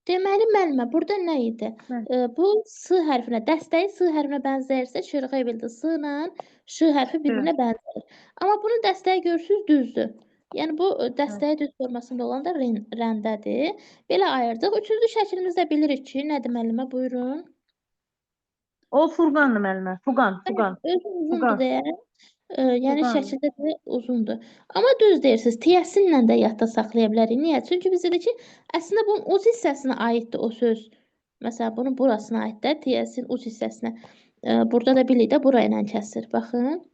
Deməli, müəllimə, burada nə idi? Hə. Bu S hərfinə, dəstəyi S hərfinə bənzəyirsə, şırğı bildi. S ilə Ş hərfi bir-birinə bənzəyir. Amma bunun dəstəyi görürsünüz düzdür. Yəni bu dəstəyi düz formasında olan da rəndədir. Belə ayırdıq. Üçüncü şəklimizdə bilirik ki, nədir müəllimə? Buyurun. O furqandır müəllimə. Fuqan. Özü uzundur Fuqan. deyə. Yəni Fuqan. şəkildə də uzundur. Amma düz deyirsiniz. Tiyəsinlə də yadda saxlaya bilərik. Niyə? Çünki biz dedik ki, əslində bunun uc hissəsinə aiddir o söz. Məsələn, bunun burasına aiddir, tiyəsin uc hissəsinə. Burada da bilik də bura ilə kəsir. Baxın.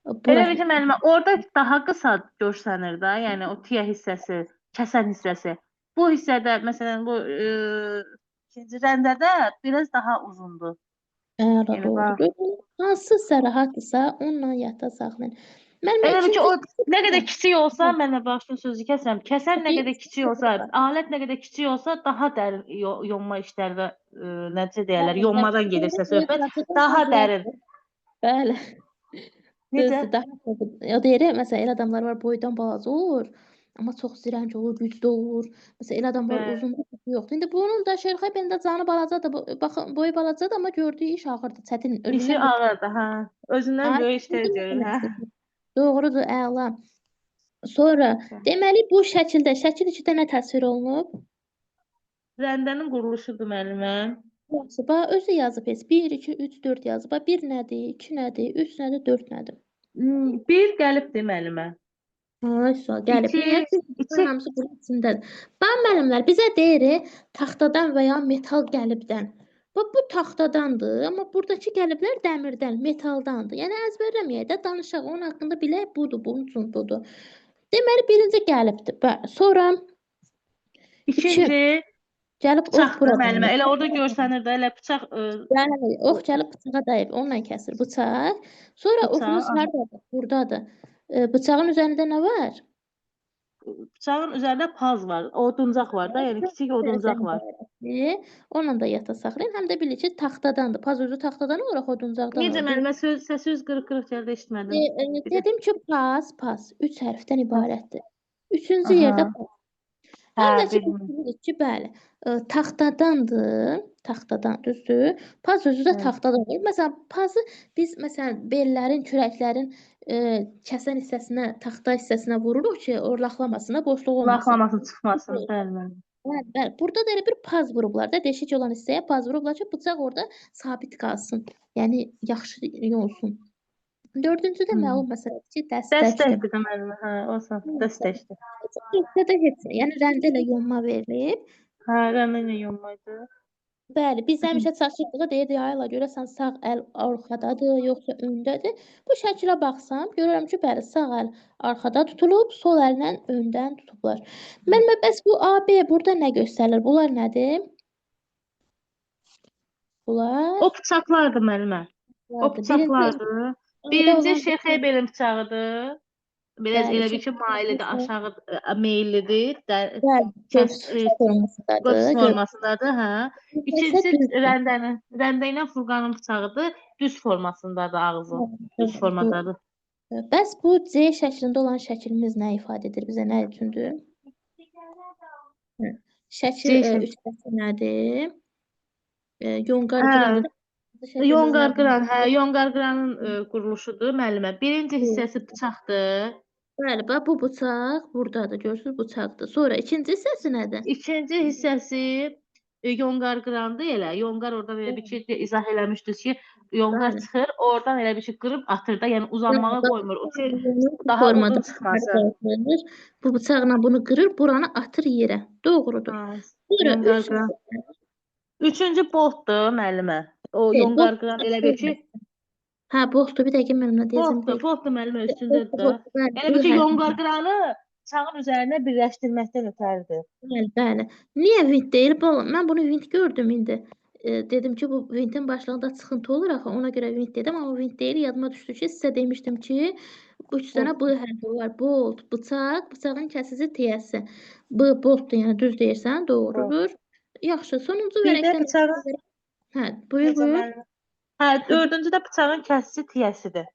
Elə Bura. bir ki, müəllimə, orada daha qısa görsənir də, yəni o tiyə hissəsi, kəsən hissəsi. Bu hissədə, məsələn, bu ikinci rəndədə biraz daha uzundur. Əla Yəni, doğrudur. Hansısa rahatdırsa, onunla yadda saxlayın. elə bir ki, o nə qədər kiçik olsa, mən də başını sözü kəsirəm. Kəsən nə qədər kiçik olsa, alət nə qədər kiçik olsa, daha dərin yonma işlərdə, necə deyərlər, yonmadan gedirsə söhbət, daha dərin. Bəli. Necə? O deyir, məsələn, elə adamlar var, boydan balaca olur, amma çox zirəng olur, güclü olur. Məsələn, elə adam var, uzunluq yoxdur. İndi bunun da Şerxay bəndə canı balacadır, baxın, boyu balacadır, amma gördüyü iş ağırdır, çətin. İşi ağırdır, hə. Özündən böyük işlər görür, hə. Doğrudur, əla. Sonra, deməli, bu şəkildə, şəkil 2-də nə təsvir olunub? Rəndənin quruluşudur müəllimə. Yaxşı, bax, özü yazıb heç. 1, 2, 3, 4 yazıb. Bax, 1 nədir, 2 nədir, 3 nədir, 4 nədir? 1 gəlibdir müəllimə. Ay, sual gəlib. 2 hamısı bunun içindədir. Bax, müəllimlər, bizə deyir, taxtadan və ya metal gəlibdən. Bax, bu taxtadandır, amma buradakı gəliblər dəmirdən, metaldandır. Yəni, əzbərləməyək də, danışaq, onun haqqında bilək, budur, bunun üçün budur. Deməli, birinci gəlibdir. Bəli, sonra İkinci gəlib ox bıçaqdır buradan. müəllimə. Elə orada görsənir də, elə bıçaq. Yəni, ox gəlib bıçağa dəyib, onunla kəsir bıçaq. Sonra oxumuz haradadır? Buradadır. Bıçağın üzərində nə var? Bıçağın üzərində paz var, oduncaq var da, yəni kiçik oduncaq var. Onunla da yadda saxlayın. Həm də bilir ki, taxtadandır. Paz özü taxtadan olaraq oduncaqdan olur. Necə müəllimə, səs qırıq-qırıq gəldi, eşitmədim. Dedim ki, paz 3 hərfdən ibarətdir. Üçüncü yerdə paz. Həm də ki, bilirik ki, bəli, taxtadandır, taxtadan düzdür. Paz özü də taxtadan olur. Məsələn, pazı biz məsələn bellərin, kürəklərin kəsən hissəsinə, taxta hissəsinə vururuq ki, orlaqlamasın, boşluq olmasın. Orlaqlamasın, çıxmasın, bəli. Bəli, burada da elə bir paz vurublar da, deşik olan hissəyə paz vurublar ki, bıçaq orada sabit qalsın. Yəni yaxşı olsun. Dördüncü də məlum məsələdir ki, dəstəkdir. Dəstəkdir də müəllimə, hə, olsun, dəstəkdir. Dəstəkdə heç, yəni rəndə ilə yonma verilib. Hə, rəndə ilə yonmaydı. Bəli, biz həmişə çaşırdıq, deyirdik, ayla görəsən sağ əl arxadadır, yoxsa öndədir. Bu şəkilə baxsam, görürəm ki, bəli, sağ əl arxada tutulub, sol əllə öndən tutublar. Müəllimə, bəs bu AB burada nə göstərilir? Bunlar nədir? Bunlar? O bıçaqlardır müəllimə. O bıçaqlardır. Birinci Şerxay belin bıçağıdır. Biraz elə bir ki, mailidir, aşağı meyillidir. Göz formasındadır, hə. İkincisi rəndə ilə furqanın bıçağıdır. Düz formasındadır ağzı. Düz formadadır. Bəs bu C şəklində olan şəklimiz nə ifadə edir bizə, nə üçündür? Şəkil 3 nədir? Yonqar-qırandır. Yonqar-qıran, hə, yonqar-qıranın quruluşudur müəllimə. Birinci hissəsi bıçaqdır. Bəli, bax bu bıçaq burdadır, görürsünüz, bıçaqdır. Sonra ikinci hissəsi nədir? İkinci hissəsi yonqar-qırandır elə. Yonqar orada belə bir ki, izah eləmişdiniz ki, yonqar çıxır, oradan elə bir şey qırıb atır da, yəni uzanmağa qoymur. O ki, daha uzun çıxmasın. Bu bıçaqla bunu qırır, buranı atır yerə. Doğrudur. Yonqar-qıran. Üçüncü boltdur müəllimə. O yonqar-qıran elə bir ki, hə, boltdur, bir dəqiqə müəllimə deyəcəm. Boltdur müəllimə üstündədir də. Elə bir ki, yonqar-qıranı bıçağın üzərində birləşdirməkdən ötəridir. Bəli. Niyə vint deyil? Mən bunu vint gördüm indi. Dedim ki, bu vintin başlığında çıxıntı olur axı, ona görə vint dedim, amma vint deyil, yadıma düşdü ki, sizə demişdim ki, 3 dənə B hərfi var. Bolt, bıçaq, bıçağın kəsici tiyəsi. B boltdur, yəni düz deyirsən, doğrudur. Yaxşı, sonuncu vərəqdən... Hə, buyur. Hə, dördüncü də bıçağın kəsici tiyəsidir.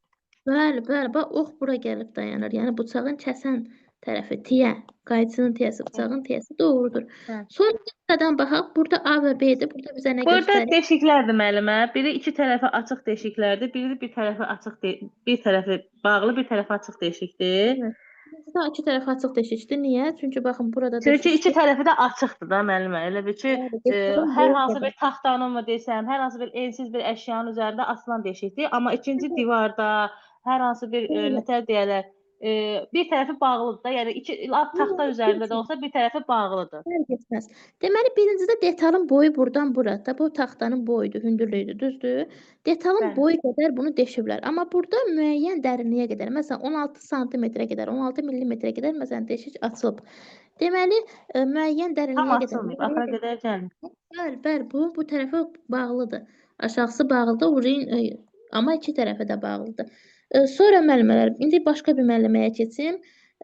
Bəli, bax, ox bura gəlib dayanır. Yəni, bıçağın kəsən tərəfi tiyə, qayçının tiyəsi, bıçağın tiyəsi doğrudur. Hə. Sonra sıradan baxaq. Burada A və B-dir. Burada bizə nə Burada göstərir? deşiklərdir müəllimə. Biri iki tərəfi açıq deşiklərdir, biri bir tərəfi açıq bir tərəfi bağlı, bir tərəfi açıq deşikdir. Evet. Bizdə iki tərəfi açıq deşikdir. Niyə? Çünki baxın burada Çünki iki deşikdir. tərəfi də açıqdır da müəllimə. Elə bil ki, Bəli, detalın hər boyu hansı qədər. bir taxtanın mı desəm, hər hansı bir ensiz bir əşyanın üzərində asılan deşikdir. Amma ikinci Evet, divarda hər hansı bir bəli. nətər deyərlər, bir tərəfi bağlıdır da. Yəni iki taxta üzərində də olsa bir tərəfi bağlıdır. Fərq etməz. Deməli, birincidə detalın boyu buradan bura da, bu taxtanın boyudur, hündürlüyüdür, düzdür? Detalın Bəli. boyu qədər bunu deşiblər. Amma burada müəyyən dərinliyə qədər, məsələn 16 sm-ə qədər, 16 mm-ə qədər məsələn deşik açılıb. Deməli, müəyyən Tam dərinliyə qədər. açılmayıb, axıra qədər gəlmir. Bəli, bu tərəfə bağlıdır. Aşağısı bağlıdır, ucun amma iki tərəfə də bağlıdır. Sonra müəllimələr, indi başqa bir müəlliməyə keçim.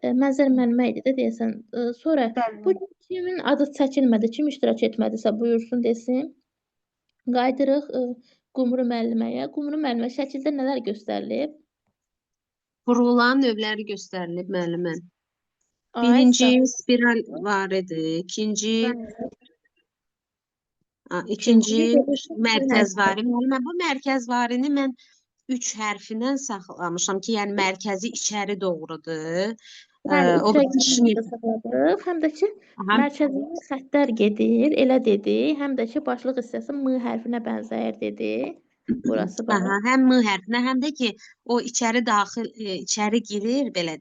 Mənzər müəllimə idi də deyəsən. Sonra bu Bəli. kimin adı çəkilmədi, kim iştirak etmədisə buyursun desin. Qaydırıq Qumru müəlliməyə. Qumru müəllimə şəkildə nələr göstərilib? Vurulan növləri göstərilib müəllimə. Ay Birinci sağ. spiral varidi, ikinci İkinci mərkəzvari. Müəllimə, bu mərkəzvarini mən 3 hərfindən saxlamışam ki, yəni mərkəzi içəri doğrudur. Bəli, O üç başını rəqəmdə saxladıq. Həm də ki, mərkəzindən xəttlər gedir, elə dedi. Həm də ki, başlıq hissəsi M hərfinə bənzəyir dedi. Burası bax. həm M hərfinə, həm də ki, o içəri daxil, içəri girir belə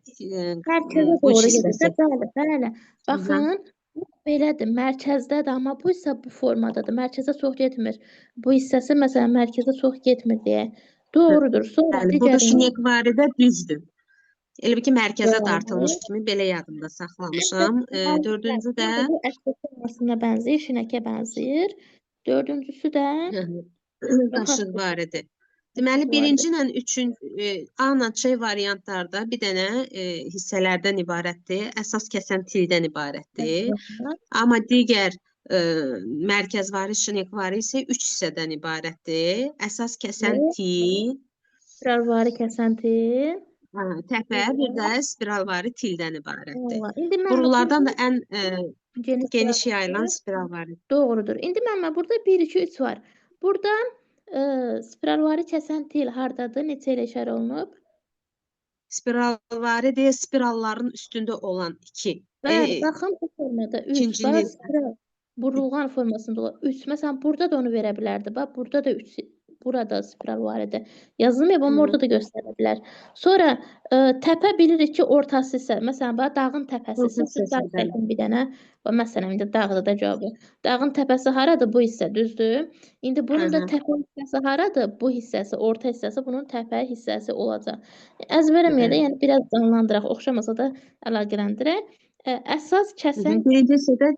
Mərkəzə bu doğru hissəsi. gedir. Bəli. Baxın, bu belədir, mərkəzdədir, amma bu isə bu formadadır. Mərkəzə çox getmir. Bu hissəsi məsələn mərkəzə çox getmir deyə. Doğrudur. Sonra Bəli, burada digəri şinyekvari düzdür. Elə bir ki, mərkəzə Bəli. dartılmış kimi belə yadımda saxlamışam. Dördüncü də Bu əsas formasına bənzəyir, şinəkə bənzəyir. Dördüncüsü də qaşıq varidir. Deməli, birinci ilə A ilə C variantlarda bir dənə hissələrdən ibarətdir. Əsas kəsən tildən ibarətdir. Amma digər mərkəzvari, şinyekvari isə 3 hissədən ibarətdir. Əsas kəsən til, spiralvari kəsənti. təpə, bir də spiralvari tildən ibarətdir. İndi mən Burulardan da ən geniş yayılan spiralvari. Doğrudur. İndi məndə burada 1 2 3 var. Burada spiralvari kəsən til hardadır? Neçə ilə işarə olunub? Spiralvari deyə spiralların üstündə olan 2. Bəli, baxın bu formada 3 İkincinin var. Spiral burulğan formasında olan 3. Məsələn, burada da onu verə bilərdi. Bax, burada da 3 burada spiralvaridir. Yazılmayıb, amma orada da göstərə bilər. Sonra təpə bilirik ki, ortası isə, məsələn, bax dağın təpəsi. Siz dağ çəkin bir dənə. Bax, məsələn, indi dağdır da cavabı. Dağın təpəsi haradır? Bu hissə, düzdür? İndi bunun da təpə hissəsi haradır? Bu hissəsi, orta hissəsi bunun təpə hissəsi olacaq. Əzbərəməyə də, yəni biraz canlandıraq, oxşamasa da əlaqələndirək. Əsas kəsən birincisi də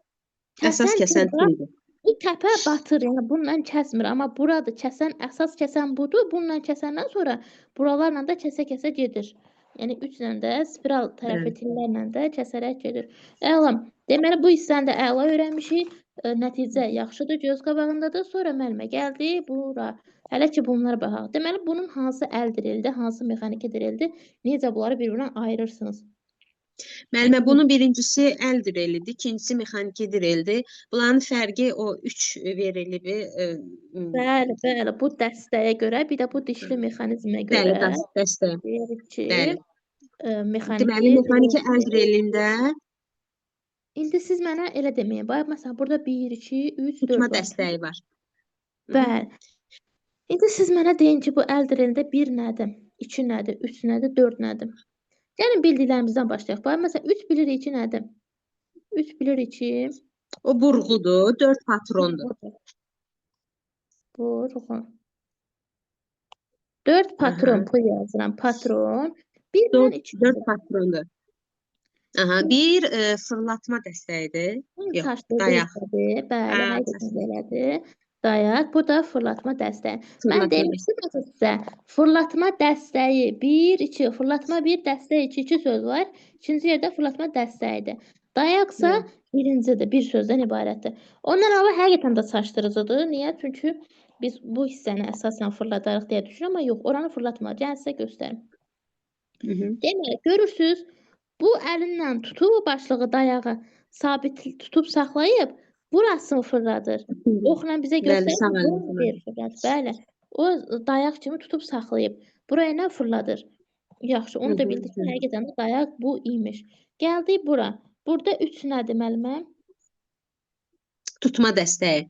əsas kəsən tildir. Bu təpə batır, yəni bununla kəsmir, amma buradır. Əsas kəsən budur. Bununla kəsəndən sonra buralarla da kəsə-kəsə gedir. Yəni 3 ilə də spiral tərəfi tillərlə də kəsərək gedir. Əla. Deməli bu hissəni də əla öyrənmişik. Nəticə yaxşıdır, göz qabağındadır. Sonra müəllimə gəldi bura. Hələ ki bunlara baxaq. Deməli bunun hansı əl dirildi, hansı mexaniki dirildi? Necə bunları bir-birindən ayırırsınız? Müəllimə, bunun birincisi əl direlidir, ikincisi mexaniki dirildir. Bunların fərqi o 3 verilib. Bəli, bu dəstəyə görə, bir də bu dişli mexanizmə görə. Bəli, dəstə. Deyirik ki, Bəli. mexaniki. Deməli, mexaniki əl direlində İndi siz mənə elə deməyin. Bax, məsələn, burada 1, 2, 3, 4 tutma var. dəstəyi var. Bəli. İndi siz mənə deyin ki, bu əl direlində 1 nədir, 2 nədir, 3 nədir, 4 nədir? Gəlin bildiklərimizdən başlayaq. Bax, məsələn, 3 bilirik ki, nədir? 3 bilirik ki, o burğudur, 4 patrondur. Burğu. 4 patron, bu yazıram, patron. 1 ilə 2. 4 patrondur. Bir fırlatma dəstəyidir. Yox, dayaq. Bəli, həqiqətən belədir. Dayaq, bu da fırlatma dəstəyi. Mən demişdim sizə, fırlatma dəstəyi 1, 2, fırlatma 1, dəstəyi 2 söz var. İkinci yerdə fırlatma dəstəyidir. Dayaqsa birincidir, bir sözdən ibarətdir. Ondan əlavə həqiqətən də çaşdırıcıdır. Niyə? Çünki biz bu hissəni əsasən fırladarıq deyə düşünürəm, amma yox, oranı fırlatmır. Gəlin sizə göstərim. Deməli, görürsünüz, Bu əlinlə tutub başlığı dayağı sabit tutub saxlayıb burasını fırladır. Oxla bizə Bəli, göstərir sağ ki, əlin bura fırladır. deyir fırladır. Bəli. O dayaq kimi tutub saxlayıb. Buraya nə fırladır? Yaxşı, onu da bildik ki, həqiqətən də dayaq bu imiş. Gəldik bura. Burada 3 nədir müəllimə? Tutma dəstəyi.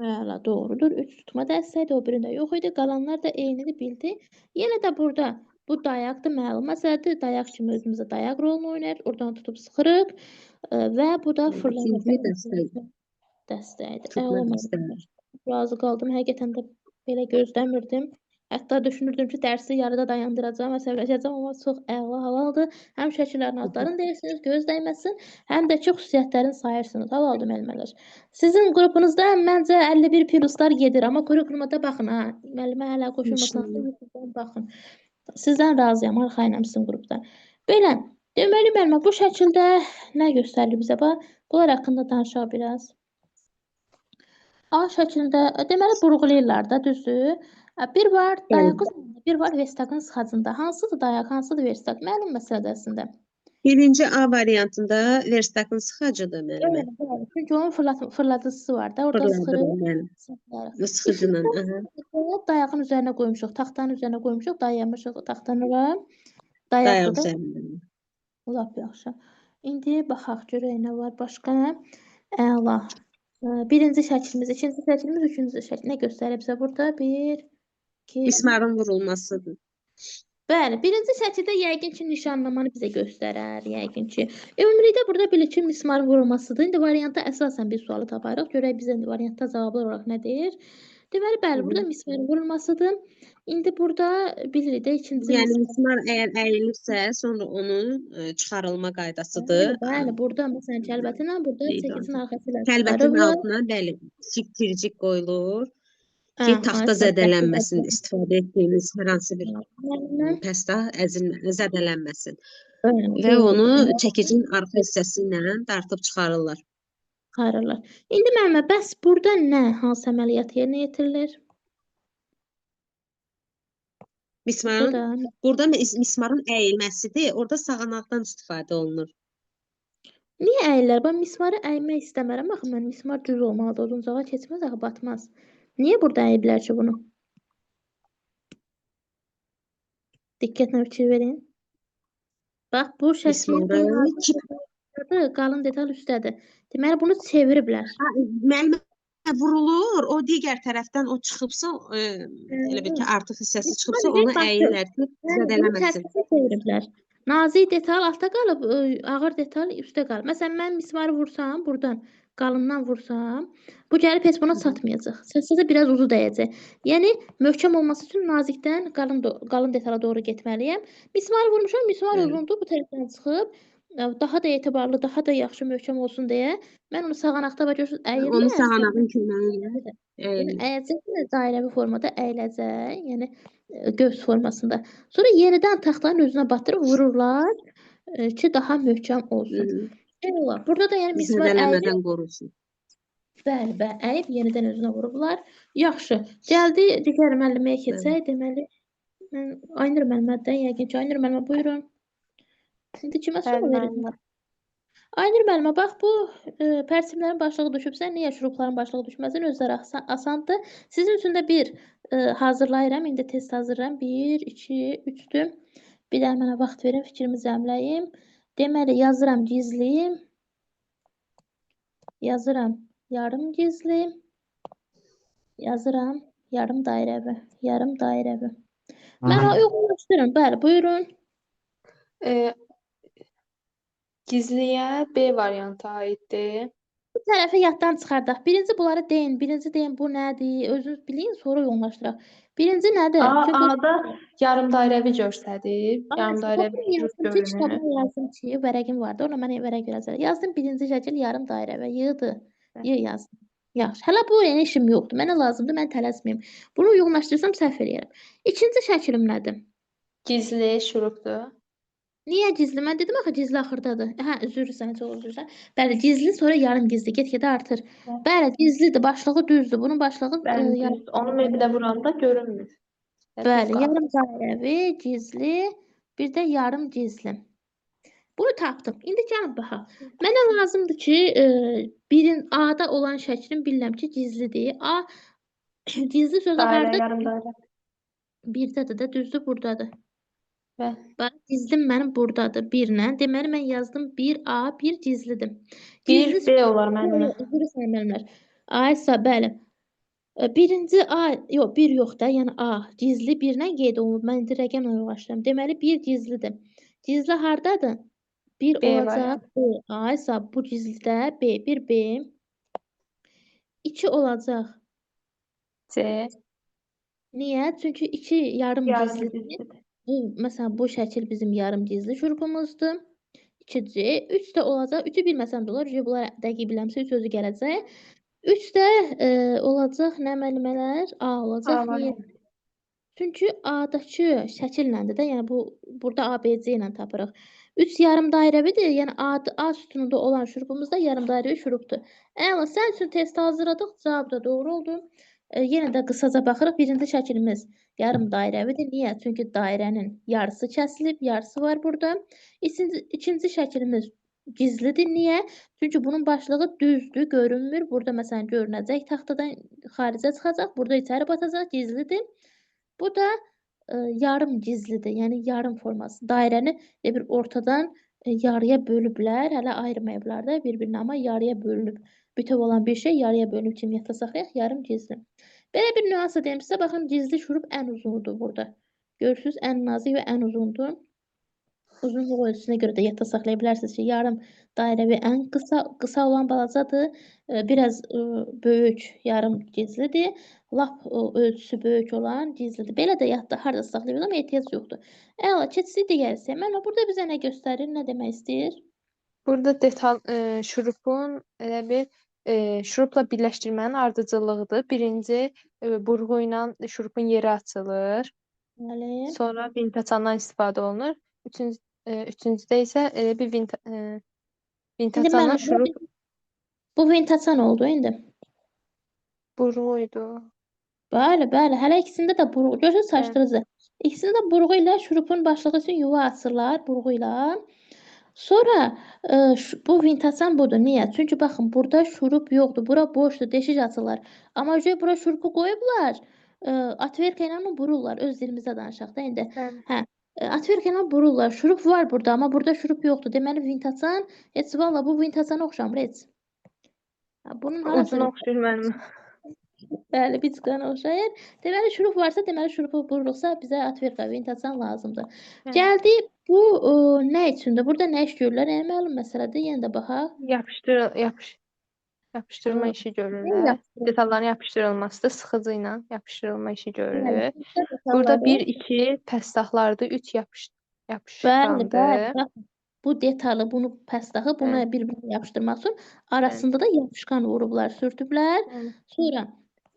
Bəli, doğrudur. 3 tutma dəstəyidir, o birində yox idi. Qalanlar da eynidir, bildi. Yenə də burada bu dayaqdır, məlum məsələdir. Dayaq kimi özümüzə dayaq rolunu oynayır. Oradan tutub sıxırıq və bu da fırlanır. İkinci dəstəyi. Dəstəyidir. Tutma Əla dəstəyi. məlumat. Razı qaldım. Həqiqətən də belə gözləmirdim. Hətta düşünürdüm ki, dərsi yarıda dayandıracağam, əsəbləşəcəm, amma çox əla halaldır. Həm şəkillərin adlarını deyirsiniz, göz dəyməsin, həm də ki, xüsusiyyətlərini sayırsınız. Halaldır müəllimələr. Sizin qrupunuzda məncə 51 pluslar gedir, amma kurikuluma da baxın, ha. Müəllimə hələ qoşulmasanız da YouTube'dan baxın. Sizdən razıyam, arxayınam sizin qrupda. Belə, deməli müəllimə, bu şəkildə nə göstərir bizə? Bunlar haqqında danışaq biraz. A şəklində, deməli vurğulayırlar da, düzdür? Bir var dayaq üzərində, bir var verstaqın sıxacında. Hansıdır dayaq, hansıdır verstaq? Məlum məsələdir əslində. Birinci A variantında verstaqın sıxacıdır müəllimə. Bəli. Çünki onun fırladıcısı var da, orada sıxırıq. Bəli. Sıxıcının. Dayağın üzərinə qoymuşuq, taxtanın üzərinə qoymuşuq, dayamışıq taxtanın ora. Dayaq Dayaqdır da. üzərində. Lap yaxşı. İndi baxaq görək nə var başqa. Əla. Birinci şəklimiz, ikinci şəklimiz, üçüncü şəkil. Nə göstərir bizə burada? 1, 2, Mismarın vurulmasıdır. Bəli, birinci şəkildə yəqin ki, nişanlamanı bizə göstərər, yəqin ki. Ümumilikdə burada bilir ki, mismarın vurulmasıdır. İndi variantda əsasən bir sualı taparıq. Görək bizə variantda cavablar olaraq nə deyir. Deməli, bəli, burada mismarın vurulmasıdır. İndi burada bilirik də ikinci Yəni mismar əgər əyilirsə, sonra onun çıxarılma qaydasıdır. Bəli, burada məsələn kəlbəti ilə burada çəkicin arxası ilə Kəlbətin çıxarırlar. altına bəli, siktircik qoyulur ki, taxta zədələnməsin, istifadə etdiyimiz hər hansı bir pəsta zədələnməsin. Və onu çəkicin arxa hissəsi ilə dartıb çıxarırlar. Çıxarırlar. İndi müəllimə, bəs burada nə, hansı əməliyyat yerinə yetirilir? Burada mismarın əyilməsidir, orada sağanaqdan istifadə olunur. Niyə əyirlər? Ben mismarı əymək istəmərəm. Baxın, mən mismar düz olmalıdır, uzuncağa keçməz, axı batmaz. Niyə burada əyiblər ki bunu? Diqqətlə fikir verin. Bax, bu şəklin qalın detal üstədir. Deməli, bunu çeviriblər. Müəllimə vurulur, o digər tərəfdən o çıxıbsa, elə bir ki, artıq hissəsi çıxıbsa, onu əyirlər ki, zədələməsin. Çeviriblər. Nazik detal altda qalıb, ağır detal üstə qalıb. Məsələn, mən mismarı vursam, buradan qalından vursam, bu gəlib heç buna çatmayacaq. Çatsa biraz uzu dəyəcək. Yəni, möhkəm olması üçün nazikdən qalın detala doğru getməliyəm. Mismarı vurmuşam, mismar uzundur, bu tərəfdən çıxıb, daha da etibarlı, daha da yaxşı möhkəm olsun deyə mən onu sağanaqda görürsünüz əyirlər. Onu sağanağın köməyi ilə əyəcək, dairəvi formada əyiləcək, yəni göz formasında. Sonra yenidən taxtanın özünə batırıb vururlar ki, daha möhkəm olsun. Eyvallah. Burada da yəni mismar zədələmədən qorunsun. Bəli, əyib yenidən özünə vurublar. Yaxşı. Gəldi digər müəlliməyə keçək. Deməli, Aynur müəllimədən yəqin ki, Aynur müəllimə buyurun. İndi kimə sual verin? Aynur müəllimə, bax bu pərsimlərin başlığı düşübsə, niyə şurupların başlığı düşməsin? Özləri asandır. Sizin üçün də bir hazırlayıram. İndi test hazırlayıram. 1, 2, 3-dür. Bir də mənə vaxt verin, fikrimi zəmləyim. Deməli, yazıram gizli. Yazıram yarım gizli. Yazıram yarım dairəvi. Yarım dairəvi. Mənə uyğunlaşdırın. Bəli, buyurun. Gizliyə B variantı aiddir. Bu tərəfi yaddan çıxardaq. Birinci bunları deyin. Birinci deyin bu nədir? Özünüz bilin, sonra yoğunlaşdıraq. Birinci nədir? A-da yarım dairəvi göstərir. Yarım dairəvi görünür. Kitabda yazdım ki, vərəqim vardı. Ona mən vərəq verəcəm. Yazdım birinci şəkil yarım dairəvi. Yığdı. Yığ yazdım. Yaxşı. Hələ bu yəni işim yoxdur. Mənə lazımdır, mən tələsməyim. Bunu yoğunlaşdırsam səhv eləyərəm. İkinci şəkilim nədir? Gizli şurupdur. Niyə gizli? Mən dedim axı gizli axırdadır. Hə, üzr istəyirəm, çox üzr istəyirəm. Bəli, gizli sonra yarım gizli, get-gedə artır. Bəli, gizlidir, başlığı düzdür. Bunun başlığı yarım. Onu bir də vuranda görünmür. Bəli, yarım dairəvi, gizli, bir də yarım gizli. Bunu tapdım. İndi gəlin baxaq. Mənə lazımdır ki, birin A-da olan şəklin bilirəm ki, gizlidir. A gizli sözü Dairə, harda? yarım dairə. Birdədir də, düzdür, burdadır. Və Bax, gizlim mənim burdadır, 1-lə. Deməli, mən yazdım 1A, 1 gizlidir. 1 B olar mənimlə. Üzr istəyirəm. Aysa, bəli. Birinci A, yox, 1 yox da, yəni A gizli 1-lə qeyd olunub. Mən indi rəqəmlə yoxlaşıram. Deməli, 1 gizlidir. Gizli hardadır? 1 B olacaq. variantı. B. Aysa, bu gizlidə B, 1 B. 2 olacaq. C. Niyə? Çünki 2 yarım Yarım gizlidir. gizlidir. Məsələn, bu şəkil bizim yarım gizli şurupumuzdur. 2C. 3 də olacaq. 3-ü bilməsəm də olar. Bunlar dəqiq biləmsə 3 özü gələcək. 3 də olacaq nə müəllimələr? A olacaq. A Niyə? variantı. Çünki A-dakı şəkilləndir də, yəni burada ABC ilə tapırıq. 3 yarım dairəvidir, yəni A sütununda olan şurubumuz da yarım dairəvi şurubdur. Əla, sən üçün test hazırladıq, cavab da doğru oldu. Yenə də qısaca baxırıq. Birinci şəklimiz yarım dairəvidir. Niyə? Çünki dairənin yarısı kəsilib, yarısı var burada. İkinci şəklimiz gizlidir. Niyə? Çünki bunun başlığı düzdür, görünmür. Burada məsələn görünəcək, taxtadan xaricə çıxacaq, burada içəri batacaq, gizlidir. Bu da yarım gizlidir, yəni yarım forması. Dairəni bir ortadan yarıya bölüblər, hələ ayırmayıblar da bir-birinə, amma yarıya bölünüb. Bütöv olan bir şey yarıya bölünüb kimi yadda saxlayaq, yarım gizli. Belə bir nüansa deyim sizə, baxın gizli şurup ən uzundur burada. Görürsünüz, ən nazik və ən uzundur. Uzunluq ölçüsünə görə də yadda saxlaya bilərsiniz ki, yarım dairəvi ən qısa olan balacadır. Biraz böyük yarım gizlidir. Lap ölçüsü böyük olan gizlidir. Belə də yadda harda saxlaya bilərəm, ehtiyac yoxdur. Əla, keçsək digər hissəyə. Mənə burada bizə nə göstərir, nə demək istəyir? Burada detal şurupun elə bir şurupla birləşdirmənin ardıcıllığıdır. Birinci burğu ilə şurupun yeri açılır. Bəli. Sonra vintaçandan istifadə olunur. Üçüncüdə isə elə bir İndi vintaçandan mən şurup bu vintaçan oldu indi. burğuydu. Bəli, bəli. Hələ ikisində də burğu. Görürsünüz Bəli. çaşdırıcı. İkisində də burğu ilə şurupun başlığı üçün yuva açırlar burğu ilə. Sonra bu vintaçan budur. Niyə? Çünki baxın, burada şurup yoxdur. Bura boşdur, deşik açırlar. Amma bura şurupu qoyublar. Atverka ilə bururlar. Öz dilimizdə danışaq da indi. Bəli. Hə. Atverka ilə bururlar. Şurup var burada, amma burada şurup yoxdur. Deməli vintaçan heç valla bu vintaçana oxşamır heç. Bunun harası Uzun oxşuyur mənim. bəli, biçqana oxşayır. Deməli şurup varsa, deməli şurupu bururuqsa bizə atverka, vintaçan lazımdır. Hə. Gəldik bu nə üçündür? Burada nə iş görürlər? Yəni məlum məsələdir. Yenə də baxaq. Yapışdırma işi görürlər. Detalların yapışdırılmasıdır. Sıxıcı ilə yapışdırılma işi görülür. Burada 1-2 pəstahlardır. 3 Bəli, yapışqandır. bəli. Baxın, bu detalı, bunu pəstahı buna bir-birinə yapışdırmaq üçün arasında da yapışqan vurublar, sürtüblər. Sonra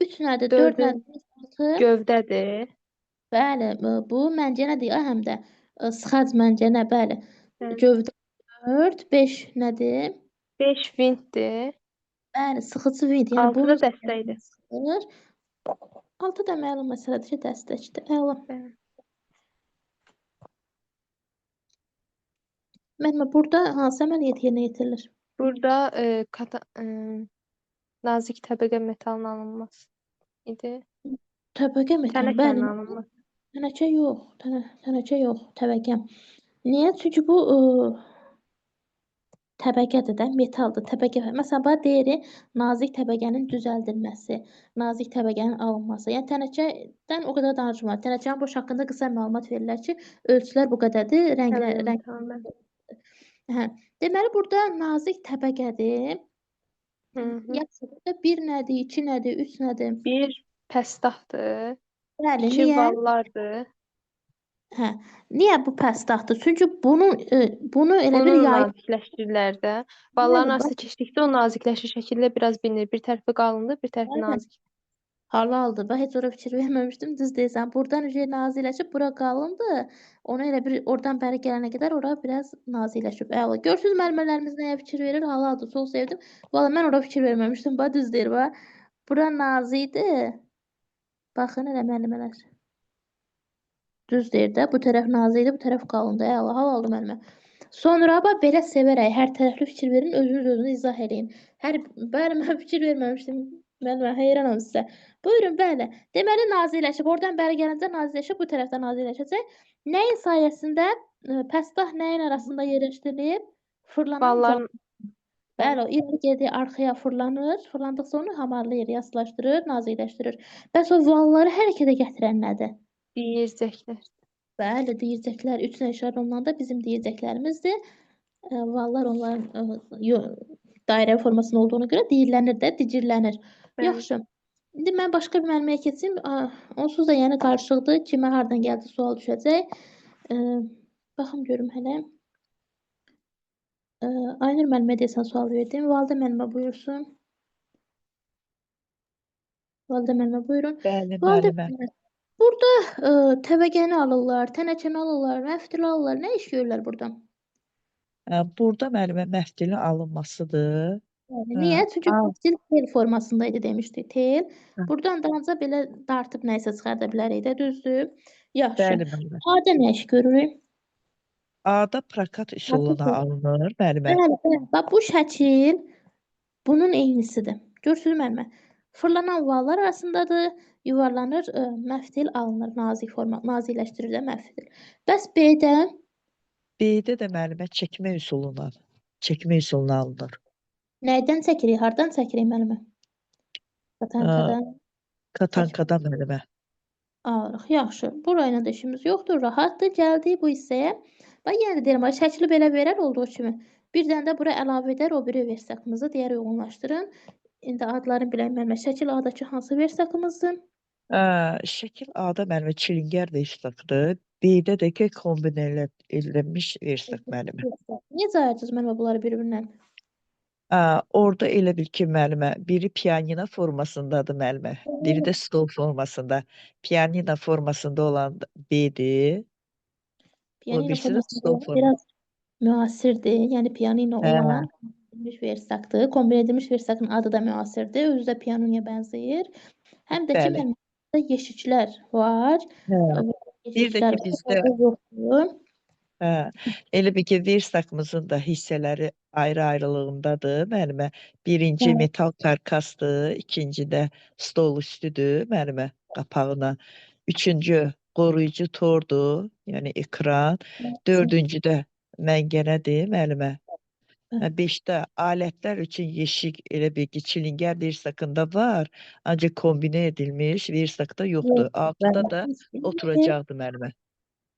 3 nədir, 4 Dördün nədir, 6. gövdədir. Bəli, bu məncənədir, həm də sıxac məncənə, bəli. Gövdə 4, 5 nədir? 5 vintdir. Bəli, sıxıcı vint. Yəni 6 da dəstəkdir. 6 da məlum məsələdir ki, dəstəkdir. Əla. Məncə burada hansı əməliyyat yerinə yetirilir? Burada nazik təbəqə metalın alınması idi. Təbəqə metal, bəli. Tənəkənin alınması. Tənəkə yox, tənəkə yox, təbəqə. Niyə? Çünki bu təbəqədir də, metaldır, təbəqə. Məsələn, bax deyirik, nazik təbəqənin düzəldilməsi, nazik təbəqənin alınması. Yəni tənəkədən o qədər danışmırlar. Tənəkənin boş haqqında qısa məlumat verirlər ki, ölçülər bu qədərdir, rəng. Hə. Deməli burada nazik təbəqədir. Yaxşı, burada 1 nədir, 2 nədir, 3 nədir? 1 pəstahdır. Bəli, 2 niyə? vallardır. Hə. Niyə bu pəstahdır? Çünki bunu elə bir Bunu yay nazikləşdirirlər də. Valların arası keçdikdə o nazikləşir, şəkildə biraz bilinir. Bir tərəfi qalındır, bir tərəfi nazik. Halaldır. Bax, heç ora fikir verməmişdim. Düz deyirsən. Buradan nazikləşib, bura qalındır. Onu elə bir oradan bəri gələnə qədər ora biraz nazikləşib. Əla. Görürsünüz müəllimlərimiz nəyə fikir verir? Halaldır. Çox sevdim. Valla mən ora fikir verməmişdim. Bax, düz deyir. Bax. Bura nazikdir. Baxın elə müəllimələr. Düz deyir də. Bu tərəf nazikdir, bu tərəf qalındır. Əla. Halaldır müəllimə. Sonra belə sevərək hər tərəfli fikir verin, özünüz izah eləyin. Bəli, mən fikir verməmişdim. Mən heyranam sizə. Buyurun, bəli. Deməli naziləşib, oradan bəri gələncə naziləşib, bu tərəfdən naziləşəcək. Nəyin sayəsində? Pəstah nəyin arasında yerləşdirilib? Fırlanan Balların Bəli, o ileri geri arxaya fırlanır. Fırlandıqca onu hamarlayır, yaslaşdırır, nazikləşdirir. Bəs o valları hərəkətə gətirən nədir? deyəcəklər. Bəli, deyəcəklər. 3 ilə işarə olunanda bizim deyəcəklərimizdir. Vallar onların dairə formasında olduğuna görə deyirlənir də, dicirlənir. Bəli. Yaxşı. İndi mən başqa bir müəlliməyə keçim. Onsuz da yəni qarışıqdır. Kimə hardan gəldi sual düşəcək. Baxım görüm hələ. Aynur müəllimə deyəsən sual verdim. Validə müəllimə buyursun. Validə müəllimə buyurun. Bəli, Validə müəllimə. müəllimə, burada təbəqəni alırlar, tənəkəni alırlar, məftil alırlar. Nə iş görürlər burada? Burada müəllimə məftilin alınmasıdır. Yəni, niyə? Çünki A, məftil tel formasındaydı demişdik. Tel. Hə. Buradan da ancaq belə dartıb nəyisə çıxarda bilərik də, düzdür? Yaxşı. bəli müəllimə. A-da nə iş görürük? A-da prokat üsuluna alınır müəllimə. Bəli, bəli. Bax, bu şəkil bunun eynisidir. Görürsünüz müəllimə? Fırlanan vallar arasındadır, yuvarlanır, məftil alınır, nazikləşdirilir məftil. Bəs B-də B-də də müəllimə çəkmə üsuluna alınır. nədən çəkirik, hardan çəkirik müəllimə? Qatankadan Katankadan müəllimə. alırıq. Yaxşı. Burayla da işimiz yoxdur, rahatdır. Gəldik bu hissəyə. Bax, yenə də deyirəm, şəkli belə verər olduğu kimi. Bir dənə də bura əlavə edər, o biri versiyamızı digər uyğunlaşdırın. İndi adlarını bilək müəllimə. Şəkil A-dakı hansı versiyamızdır? Şəkil A-da müəllimə çilingər versiyasıdır. B-də də ki kombinə edilmiş versiya müəllimə. Necə ayıracağız müəllimə bunları bir-birindən? Orada elə bil ki müəllimə, biri pianino formasındadır müəllimə, biri də stol formasında. Pianino formasında olan B-dir, o Pianino birisi də formasında stol olan formasında. biraz müasirdir. Yəni pianino Hə. olan kombinə edilmiş versiyadır. Kombinə edilmiş versiyanın adı da müasirdir. Özü də pianoya bənzəyir. Həm də ki, Bəli. məndə yeşiklər var. Hə. Bir də ki, bizdə yoxdur. elə bil ki, versiyamızın da hissələri ayrı-ayrılığındadır müəllimə. Birinci Bəli. metal karkasdır, ikinci də stol üstüdür müəllimə qapağına. Üçüncü qoruyucu tordur, yəni ekran. Dördüncü də məngənədir müəllimə. Beşdə alətlər üçün yeşik elə bil ki, çilingər versiyasında var, ancaq kombinə edilmiş versiyasında yoxdur. Altıda da oturacaqdır müəllimə.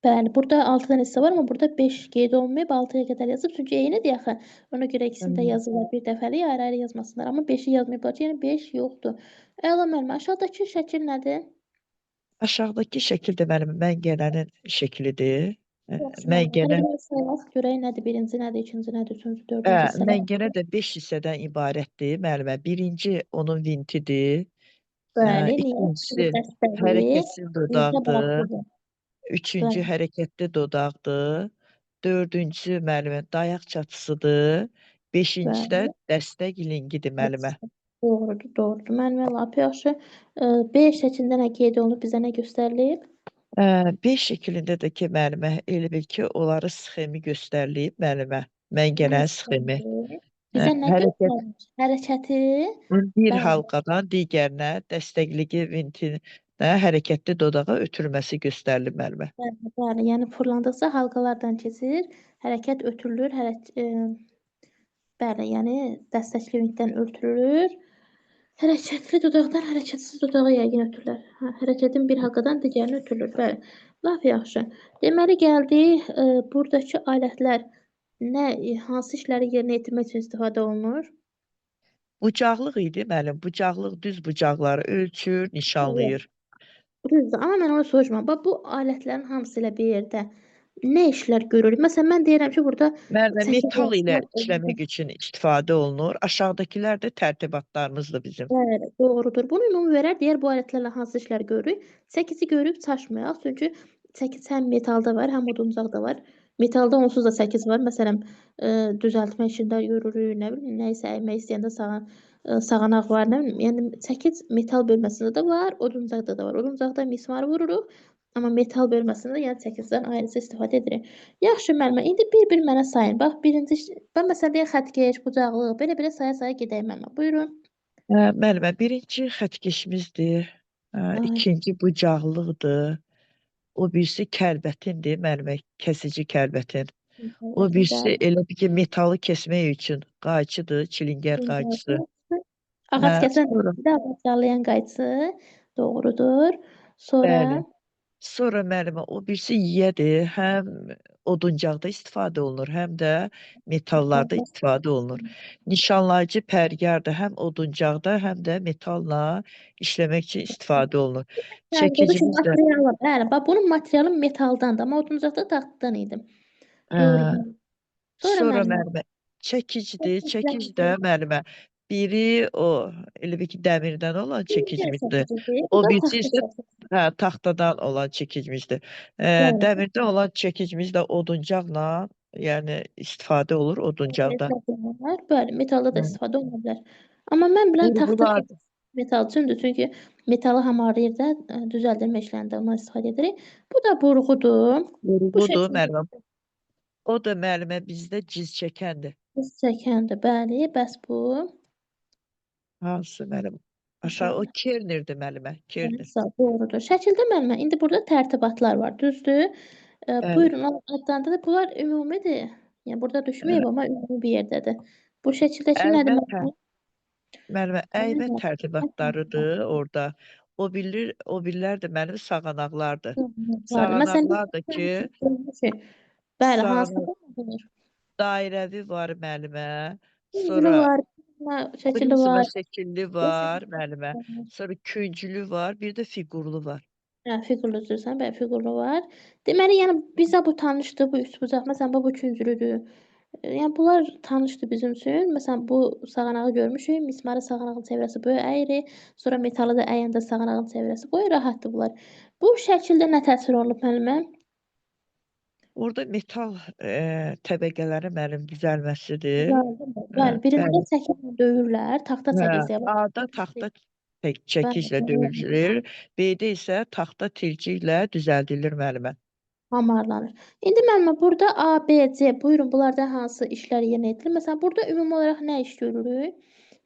Bəli, burada 6 dənə hissə var, amma burada 5 qeyd olunmayıb, 6-ya qədər yazıb. Çünki eynidir axı. Ona görə ikisini də yazırlar bir dəfəlik, ayrı-ayrı yazmasınlar. Amma 5-i yazmayıblar, yəni 5 yoxdur. Əla müəllimə, aşağıdakı şəkil nədir? Aşağıdakı şəkil də müəllimə məngənənin şəklidir. Yaxşı, müəllimə. Məngənə, Hələ bir sayaq görək nədir? Birinci nədir, ikinci nədir, üçüncü, dördüncü hissələr. məngənə də 5 hissədən ibarətdir müəllimə. Birinci onun vintidir. Bəli, niyə? İkincisi Dəstəyi, hərəkətsiz bizdə dodaqdır. baraklıdır. Üçüncü Bəli. hərəkətli dodaqdır. Dördüncüsü müəllimə dayaq çatısıdır. Beşincisi də dəstək lingidir müəllimə. Doğrudur, doğrudur. Müəllimə, lap yaxşı. B şəklində nə qeyd olunub, bizə nə göstərilib? B şəklində də ki müəllimə elə bil ki, onları sxemi göstərilib müəllimə. Məngənə sxemi. Bizə nə Hərəkət göstərilmiş? Hərəkəti bir Bəli. halqadan digərinə dəstəkli vintinə hərəkətli dodağa ötürülməsi göstərilib müəllimə. bəli, bəli. Yəni fırlandıqca halqalardan keçir, hərəkət ötürülür, bəli, yəni dəstəkli vintdən ötürülür. Hərəkətli dodaqdan hərəkətsiz dodağa yəqin ötürürlər. Hərəkətin bir halqadan digərinə ötürülür. Bəli. Lap yaxşı. Deməli gəldik, burdakı alətlər hansı işləri yerinə yetirmək üçün istifadə olunur? Bucaqlıq idi müəllim. Bucaqlıq düz bucaqları ölçür, nişanlayır. Düzdür, amma mən onu soruşmuram. Bax, bu alətlərin hamısı ilə bir yerdə nə işlər görür? Məsələn, mən deyirəm ki, burada Müəllimə, çəkic metal ilə alətlər işləmək üçün istifadə olunur. Aşağıdakılar da tərtibatlarımızdır bizim. Bəli, doğrudur. Bunu ümumi verər, deyər bu alətlərlə hansı işlər görürük? Çəkici görüb çaşmayaq. Çünki çəkic həm metalda var, həm oduncaqda var. Metalda onsuz da çəkic var. Məsələn, düzəltmə işində görürük, nə bilim, nəyisə əymək istəyəndə sağanaq var, nə bilim. Yəni çəkic metal bölməsində də var, oduncaqda da var. Oduncaqda mismar vururuq, Amma metal bölməsində yəni 8-dən ayrıca istifadə edirik. Yaxşı müəllimə, indi bir-bir mənə sayın. Bax, birinci, bax məsələn deyək xəttkeş, bucaqlıq, belə-belə saya-saya gedək müəllimə. Buyurun. Müəllimə, birinci xəttkeşimizdir. Ay, İkinci bucaqlıqdır. O birisi kəlbətindir, müəllimə, kəsici kəlbətin. O birisi elə bir ki, metalı kəsmək üçün qayçıdır, çilingər qayçısı. Ağac kəsən Sonra, də ağaclayan qayçı. Doğrudur. Sonra bəli. Sonra müəllimə, o birisi yiyədir. Həm oduncaqda istifadə olunur, həm də metallarda istifadə olunur. Nişanlayıcı pərgardır. Həm oduncaqda, həm də metalla işləmək üçün istifadə olunur. yəni budur ki, Çəkicimiz də materialı, bəli, bax bunun materialı metaldandır, amma oduncaqda taxtadan idi. Doğru. ə, Sonra sonra müəllimə. müəllimə çəkicidir. Çəkic də müəllimə biri o elə bir ki, dəmirdən olan çəkicimizdir. Bu O da birisi taxta isə çəkici. taxtadan olan çəkicimizdir. Bəli. Dəmirdən olan çəkicimiz də oduncaqla, yəni istifadə olur oduncaqda. Bəli, metalda da Hə. istifadə oluna bilər. Amma mən bilən taxta Vurğular, çəkici metal üçündür, çünki metalı hamarlayır da düzəldilmə işlərində ondan istifadə edirik. Bu da burğudur. Bu vurğudur şəkildə müəllimə. O da müəllimə bizdə ciz çəkəndir. biz çəkəndir. Bəli, bəs bu Hansı müəllim? Aşağı o kernerdir müəllimə, kerner. sağ, doğrudur. Şəkildə müəllimə, indi burada tərtibatlar var, düzdür? Bəli. Buyurun, adlarında da bunlar ümumidir. Yəni burada düşməyib, amma ümumi bir yerdədir. Bu şəkildəki nədir Əymə müəllimə? müəllimə, əymə Əymə. tərtibatlarıdır orada. O birilər də mənim sağanaqlardır. Vardı. Məsələn, Sağanaqlardır ki, bəli, hansı sağanaq olur? dairəvi var müəllimə. Künclü Sonra var, şəkilli prizma var. şəkilli var müəllimə. Sonra künclü var, bir də fiqurlu var. Hə, fiqurlu üzrsən, bəli, fiqurlu var. Deməli, yəni bizə bu tanışdır, bu üçbucaq. Məsələn, bu künclüdür. Yəni bunlar tanışdır bizim üçün. Məsələn, bu sağanağı görmüşük. Mismarı sağanağın çevrəsi böyle əyri. Sonra metalı da əyəndə sağanağın çevrəsi boyu rahatdır bunlar. Bu şəkildə nə təsvir olunub müəllimə? Orada metal təbəqələri mənim düzəlməsidir. Bəli, birində Bəli. çəkiclə döyürlər, taxta Hə, çəkiclə. A-da taxta çəkiclə Bəli, döyülür, B-də isə taxta tilciklə düzəldilir müəllimə. hamarlanır. İndi müəllimə, burada A, B, C, buyurun bunlardan hansı işlər yerinə yetirilir? Məsələn, burada ümumi olaraq nə iş görürük?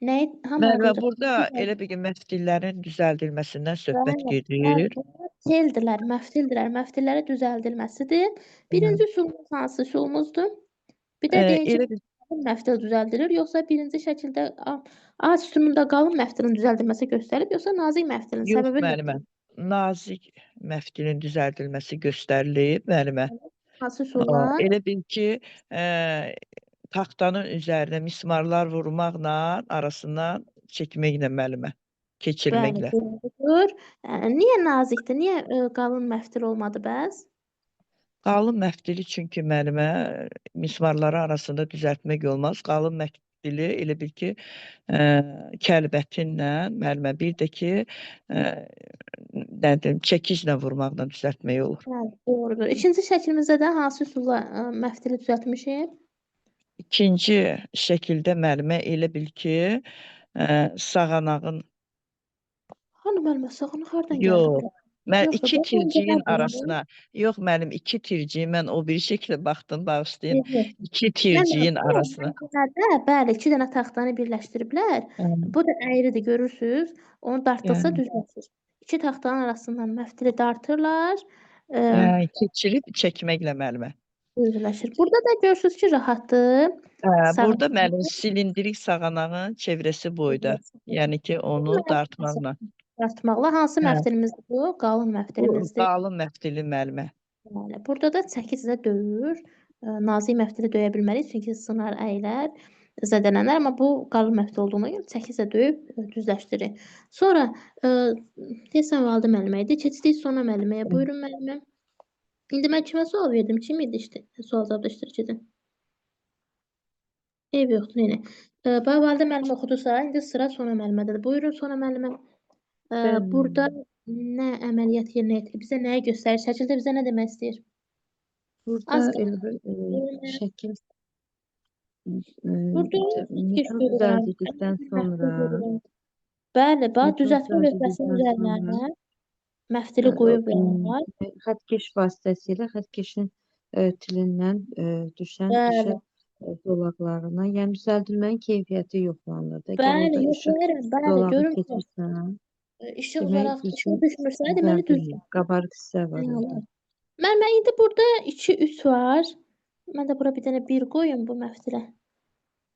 Nəyi Müəllimə, hamarlayırıq? burada elə bir ki, məftillərin düzəldilməsindən söhbət Bəli, gedir. bunlar teldirlər, məftildirlər. Məftillərin düzəldilməsidir. Birinci üsulumuz hansı üsulumuzdur? Bir də deyək ki, Elə bir qalın məftil düzəldilir, yoxsa birinci şəkildə A sütununda qalın məftilin düzəldilməsi göstərilib, yoxsa nazik məftilin yox səbəbi müəllimə, nazik məftilin düzəldilməsi göstərilib müəllimə. hansı üsullar? Elə bil ki, taxtanın üzərinə mismarlar vurmaqla, arasından çəkməklə müəllimə, Bəli, keçirməklə. doğrudur. Niyə nazikdir? Niyə qalın məftil olmadı bəs? Qalın məfdili çünki müəllimə mismarları arasında düzəltmək olmaz. Qalın məfdili elə bil ki, kəlbətinlə müəllimə, bir də ki, nə deyim, çəkiclə vurmaqla düzəltmək olur. Bəli, doğrudur. İkinci şəklimizdə də hansı üsulla məfdili düzəltmişik? İkinci şəkildə müəllimə elə bil ki, sağanağın Hanı müəllimə, sağanaq hardan gəldi yox, bura? mən Yoxsa iki bu tilciyin öncədən arasına, yox müəllim, iki tilciyi mən o biri şəklə baxdım, bağışlayın. yox. İki tilciyin Yəni, arasına. mənzillərdə, bəli, 2 dənə taxtanı birləşdiriblər. Bu da əyridir, görürsüz. Onu dartdıqsa düzləşir. 2 taxtanın arasından məftili dartırlar, Keçirib çəkməklə müəllimə. düzləşir. Burada da görürsüz ki, rahatdır. Burada müəllim silindrik sağanağın çevrəsi boyda. Yəni ki, onu dartmaqla. Dartmaqla. Hansı Hə. məftilimizdir bu? Qalın Bu məftilimizdir. qalın məftilli müəllimə. Bəli. Burada da çəkiclə döyür. Nazik məftili döyə bilmərik, çünki sınar, əyilər, zədələnər, amma bu qalın məftil olduğuna görə çəkiclə döyüb düzləşdirir. Sonra deyəsən Validə müəllimə idi. Keçdik Sona müəlliməyə. Buyurun müəllimə. İndi mən kimə sual verdim? Kim idi sual cavab iştirakçısı? Eyb yoxdur, yenə. Bax, Validə müəllimə oxudusa, indi sıra Sona müəllimədədir. Buyurun Sona müəllimə. Burada nə əməliyyat yerinə yetirir? Bizə nəyi göstərir? Şəkildə bizə nə demək istəyir? Burada Az elə bir şəkil Burada metal düzəldildikdən sonra Bəli, bax metal düzəltmə lövhəsinin düzəldildikdən sonra üzərinə Məftili qoyublar. Xəttkeş vasitəsilə xəttkeşin tilindən düşən Bəli. işıq zolaqlarına, yəni düzəldilmənin keyfiyyəti yoxlanılır da. Əgər Bəli, orada işıq yoxlayıram. Bəli, zolağı görürsünüz. keçirsən, İşıq demək zolaq düzgün işıq düşmürsə, deməli düzdür. düzəldilmir. Qabarıq hissə var orada. Mən indi burada 2, 3 var. Mən də bura bir dənə 1 qoyum bu məftilə.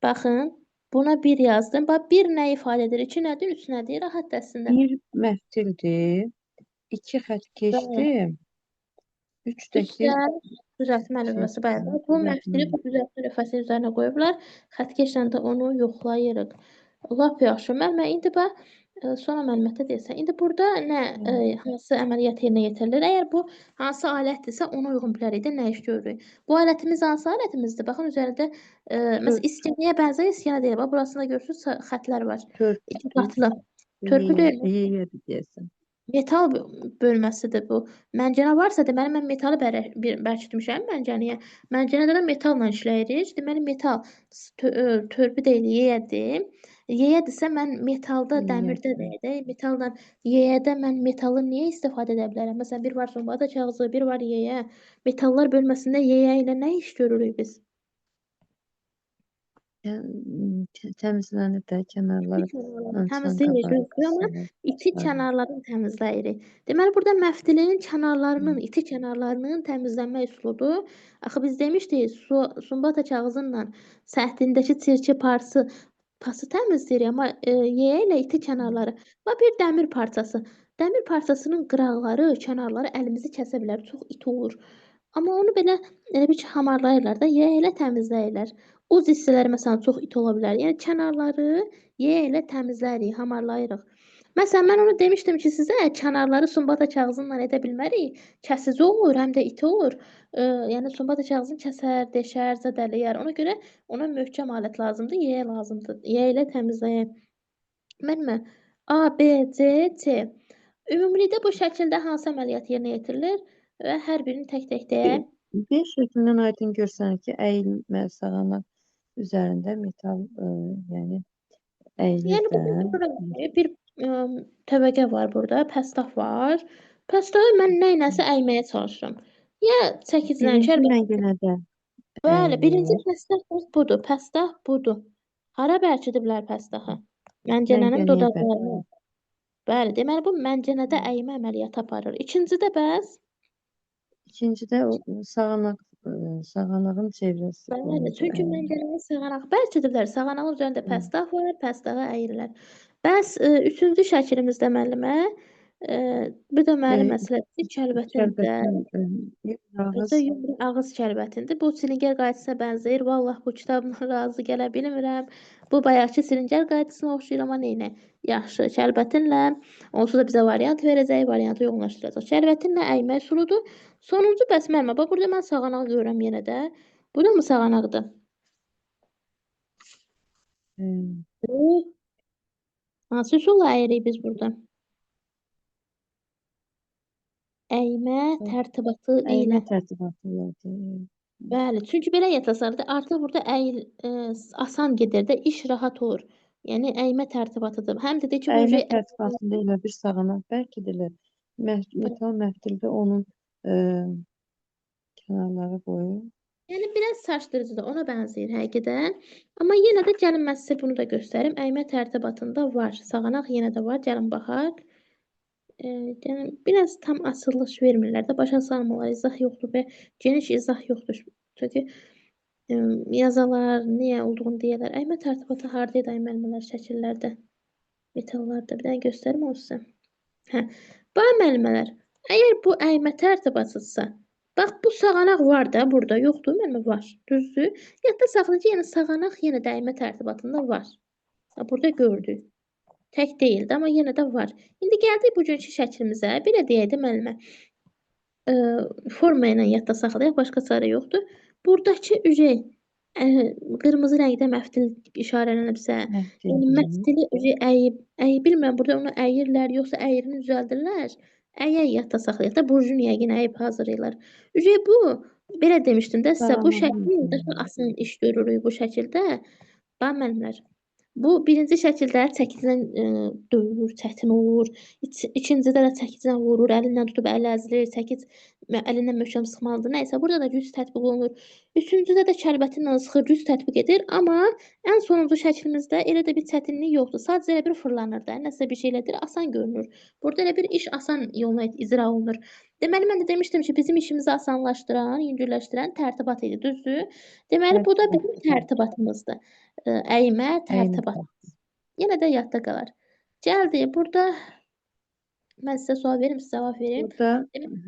Baxın, buna 1 yazdım. Bax 1 nə ifadə edir? 2 nədir, 3 nədir? Rahat dəstində. Bir məftildir, 2 xəttkeşdir, 3 də ki Düzəltmə lövhəsi bayaqda. Bu məftili bu düzəltmə lövhəsinin üzərinə qoyublar. Xəttkeşlə də onu yoxlayırıq. Lap yaxşı. Mən indi bax sonra məlumatə deyirsən. İndi burada nə hansı əməliyyat yerinə yetirilir? Əgər bu hansı alətdirsə ona uyğun bilərik də nə iş görürük. Bu alətimiz hansı alətimizdir? Baxın üzərində məsələn iskemləyə bənzər iskemlə deyil. Bax burasında görürsüz xətlər var. İki qatlı. Törpü deyil. Yeyidir deyəsən. Metal bölməsidir bu. Məncənə varsa deməli mən metalı bərkitmişəm məncəniyə. Məncənədə də metalla işləyirik. Deməli metal törpü deyil, yeyədir. Yeyədirsə mən metalda, dəmirdə də, metalla yeyədə mən metalı niyə istifadə edə bilərəm? Məsələn, bir var sombada kağızı, bir var yeyə. Metallar bölməsində yeyə ilə nə iş görürük biz? Təmizlənir də kənarları. Təmizləyirik, gözlüyor, amma iti kənarlarını təmizləyirik. Deməli, burada məftilin kənarlarının, iti kənarlarının təmizlənmə üsuludur. Axı biz demişdik, sumbata kağızınla səthindəki çirki pası təmizləyir, amma yeyə ilə iti kənarları. Bax, bir dəmir parçası. Dəmir parçasının qıraqları, kənarları əlimizi kəsə bilər, çox iti olur. Amma onu belə elə bir ki, hamarlayırlar da, yeyə ilə təmizləyirlər. Uz hissələri məsələn çox it ola bilər. Yəni kənarları yeyə ilə təmizləyirik, hamarlayırıq. Məsələn, mən onu demişdim ki, sizə kənarları sumbata kağızınla edə bilmərik. Kəsici olur, həm də iti olur. Yəni sumbata kağızını kəsər, deşər, zədələyər. Ona görə ona möhkəm alət lazımdır, yeyə lazımdır. Yeyə ilə təmizləyək. Mənmə A, B, C, C. Ümumilikdə bu şəkildə hansı əməliyyat yerinə yetirilir və hər birini tək-tək deyək. Bir şəklindən aydın görsənir ki, əyilmə sağanaq üzərində metal, yəni əyilir Yəni də. bir təbəqə var burada, pəstah var. Pəstahı mən nə iləsə əyməyə çalışıram. Ya çəkiclə, Birinci şərbət. məngənədə Bəli, birinci əyilir. pəstah budur, pəstah budur. Hara bərkidiblər pəstahı? Məncənənin Məngənəyə dodaqlarına. Bəli, deməli bu məncənədə əymə əməliyyatı aparır. İkincidə bəs? İkincidə sağanağın çevrəsi Bəli, boyunca çünki əyilir. məncənəyə sağanaq bərkidiblər. Sağanağın üzərində pəstah var, pəstaha əyirlər. Bəs üçüncü şəklimizdə müəllimə, bu da mənim məsləhətim kəlbətində. Burada yumru ağız kəlbətindir. Bu silingər qaydasına bənzəyir. Vallah bu kitabla razı gələ bilmirəm. Bu bayaqki silingər qaydasına oxşayır, amma neynə? Yaxşı, kəlbətinlə onsuz da bizə variant verəcək, variantı yoğunlaşdıracaq. Kəlbətinlə əymə üsuludur. Sonuncu bəs müəllimə, bax burada mən sağanaq görürəm yenə də. Bu da mı sağanaqdır? Hansı üsulla əyirik biz burada? Əymə tərtibatı ilə. Əymə tərtibatı ilə. Bəli, çünki belə yatasaldır. Artıq burada asan gedir də, iş rahat olur. Yəni əymə tərtibatıdır. Həm də ki, bu Əymə tərtibatında elə bir sağanaq bərkidilir. Metal məftildə onun kənarları qoyur. Yəni biraz saçdırıcıdır, ona bənzəyir həqiqətən. Amma yenə də gəlin mən sizə bunu da göstərim. Əymə tərtibatında var. Sağanaq yenə də var. Gəlin baxaq. Yəni biraz tam asılılıq vermirlər də, başa salmırlar, izah yoxdur və geniş izah yoxdur. Çünki yazalar niyə olduğunu deyirlər. Əymə tərtibatı harda idi müəllimələr şəkillərdə? Metallarda bir dənə göstərim onu sizə. Hə. Bax müəllimələr, əgər bu əymə tərtibatıdsa, bax bu sağanaq var da burada, yoxdur müəllimə var. Düzdür? Yadda saxlayın ki, yəni sağanaq yenə də əymə tərtibatında var. Burada gördük. Tək deyildi, amma yenə də var. İndi gəldik bugünkü şəklimizə. Belə deyək də müəllimə. Forma ilə yadda saxlayaq, başqa çarə yoxdur. Buradakı qırmızı rəngdə məftil işarələnibsə, yəni məftili əyib, bilmirəm burada onu əyirlər, yoxsa əyirini düzəldirlər. Əyək yadda saxlayaq da, burjun yəqin əyib hazırlayırlar. Bu, belə demişdim də sizə, bu şəkil daha asan iş görürük bu şəkildə. Bax müəllimlər. Bu birinci şəkildə çəkicdən döyülür, çətin olur. İkincidə də çəkicdən vurur, əlindən tutub əli əzilir, çəkic əlindən möhkəm sıxmalıdır. Nəysə, burada da güc tətbiq olunur. Üçüncüdə də kəlbəti ilə sıxır, güc tətbiq edir. Amma ən sonuncu şəklimizdə elə də bir çətinlik yoxdur. Sadəcə elə bir fırlanır da, nəsə bir şeylədir, asan görünür. Burada elə bir iş asan yolla icra olunur. Deməli, mən də demişdim ki, bizim işimizi asanlaşdıran, yüngülləşdirən tərtibat idi, düzdür? Deməli, bu da bizim tərtibatımızdır. Əymə, tərtibat. Yenə də yadda qalar. Gəldi, burada mən sizə sual verim, siz cavab verin.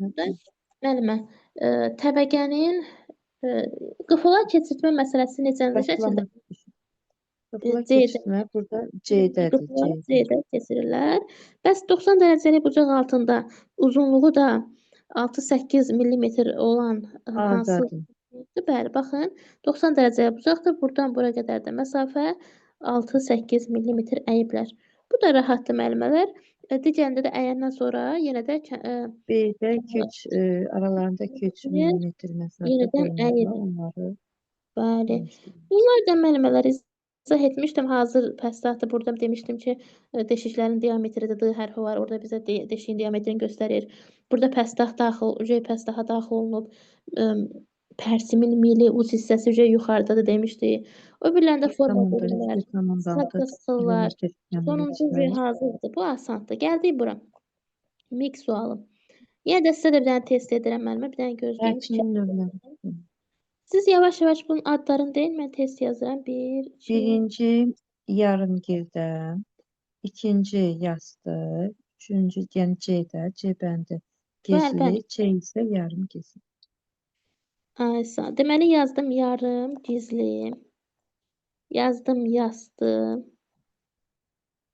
Burada müəllimə, təbəqənin qıfıla keçirtmə məsələsi necədir şəkildə? Qıfıla keçirtmə burada C-dədir. C-də keçirirlər. Bəs 90 dərəcəlik bucaq altında uzunluğu da 6-8 millimetr olan hansı? Bəli, baxın, 90 dərəcəyə bucaqdır. Buradan bura qədər də məsafə 6-8 millimetr əyiblər. Bu da rahatdır müəllimələr. Digərində də əyəndən sonra yenə də B-də aralarında 2-3 millimetr məsafə yenidən əyir. onları. Bəli. Bunlar da müəllimələr izah etmişdim. Hazır pəstahda burada demişdim ki, deşiklərin diametri də D hərfi var. Orada bizə deşiyin diametrini göstərir. Burada pəstah daxil, J pəstaha daxil olunub. Pərsimin mili uz hissəsi yuxarıdadır demişdik. O birlərində forma verirlər. Sıxırlar. Sonuncu hazırdır. Bu asandır. Gəldik bura. Mix sualım. Yenə də sizə də bir dənə test edirəm müəllimə. Bir dənə gözləyim. Siz yavaş-yavaş bunun adlarını deyin. Mən test yazıram. Birinci yarım girdə, ikinci yastı, üçüncü yəni C-də, C bəndi gizli, C isə yarım gizli. Aysa. Deməli yazdım yarım gizli. Yazdım yastı.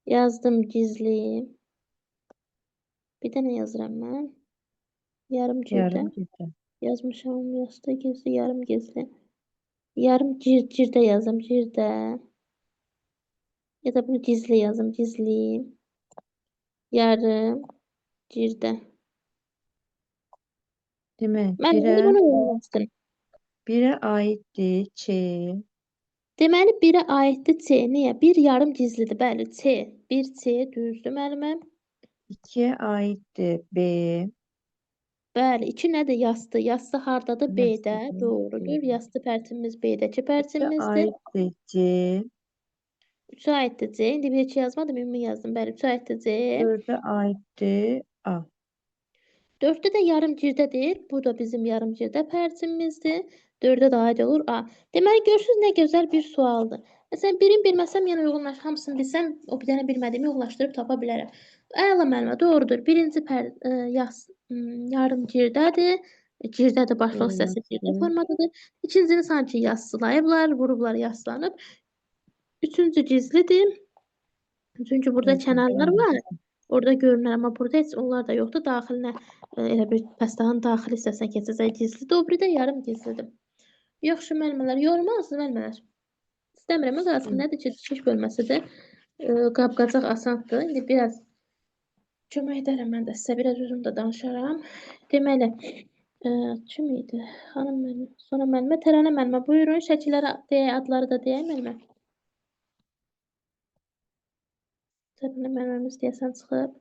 Yazdım gizli. Bir dənə yazıram mən. Yarım girdə. Yazmışam yastı gizli, yarım gizli. Yarım girdə yazdım, girdə. Ya da bunu gizli yazdım, gizli. Yarım girdə. Demək, birə aiddir C. Deməli, birə aiddir C. Niyə? Bir yarım gizlidir, bəli, C. Bir C düzdür müəllimə. 2-yə aiddir B. Bəli, 2 nədir? Yastı. Yastı hardadır? B-də. Doğrudur. Yastı pərtimimiz B-dəki pərtimimizdir. 3-ə aiddir C. 3-ə aiddir C. İndi bir 2 yazmadım, ümumi yazdım. Bəli, 3-ə aiddir C. 4-ə aiddir A. 4-də də yarım girdədir. Bu da bizim yarım girdə pərtimimizdir. 4-də də aid olur A. Deməli, görürsünüz nə gözəl bir sualdır. Məsələn, birini bilməsəm, yəni hamısını bilsəm, o bir dənə bilmədiyimi yoxlaşdırıb tapa bilərəm. Əla müəllimə, doğrudur. Birinci yarım girdədir. Girdədir, başlıq hissəsi girdə formadadır. İkincini sanki yassılayıblar, vurublar, yaslanıb. Üçüncü gizlidir. Çünki burada kənarlar var. Orada görünür, amma burada heç onlar da yoxdur. Daxilinə elə bir pəstahın daxil hissəsinə keçəcək gizlidir. O biri də yarım gizlidir. Yaxşı müəllimələr, yorulmazsınız müəllimələr. İstəmirəm, qalsın nədir ki, dikiş bölməsidir. Qab-qacaq asandır. İndi biraz kömək edərəm mən də sizə, biraz özüm də danışaram. Deməli, kim idi? Xanım müəllimə, sonra müəllimə, Təranə müəllimə, buyurun, şəkilləri deyək, adları da deyək müəllimə. Təranə müəlliməmiz deyəsən çıxıb.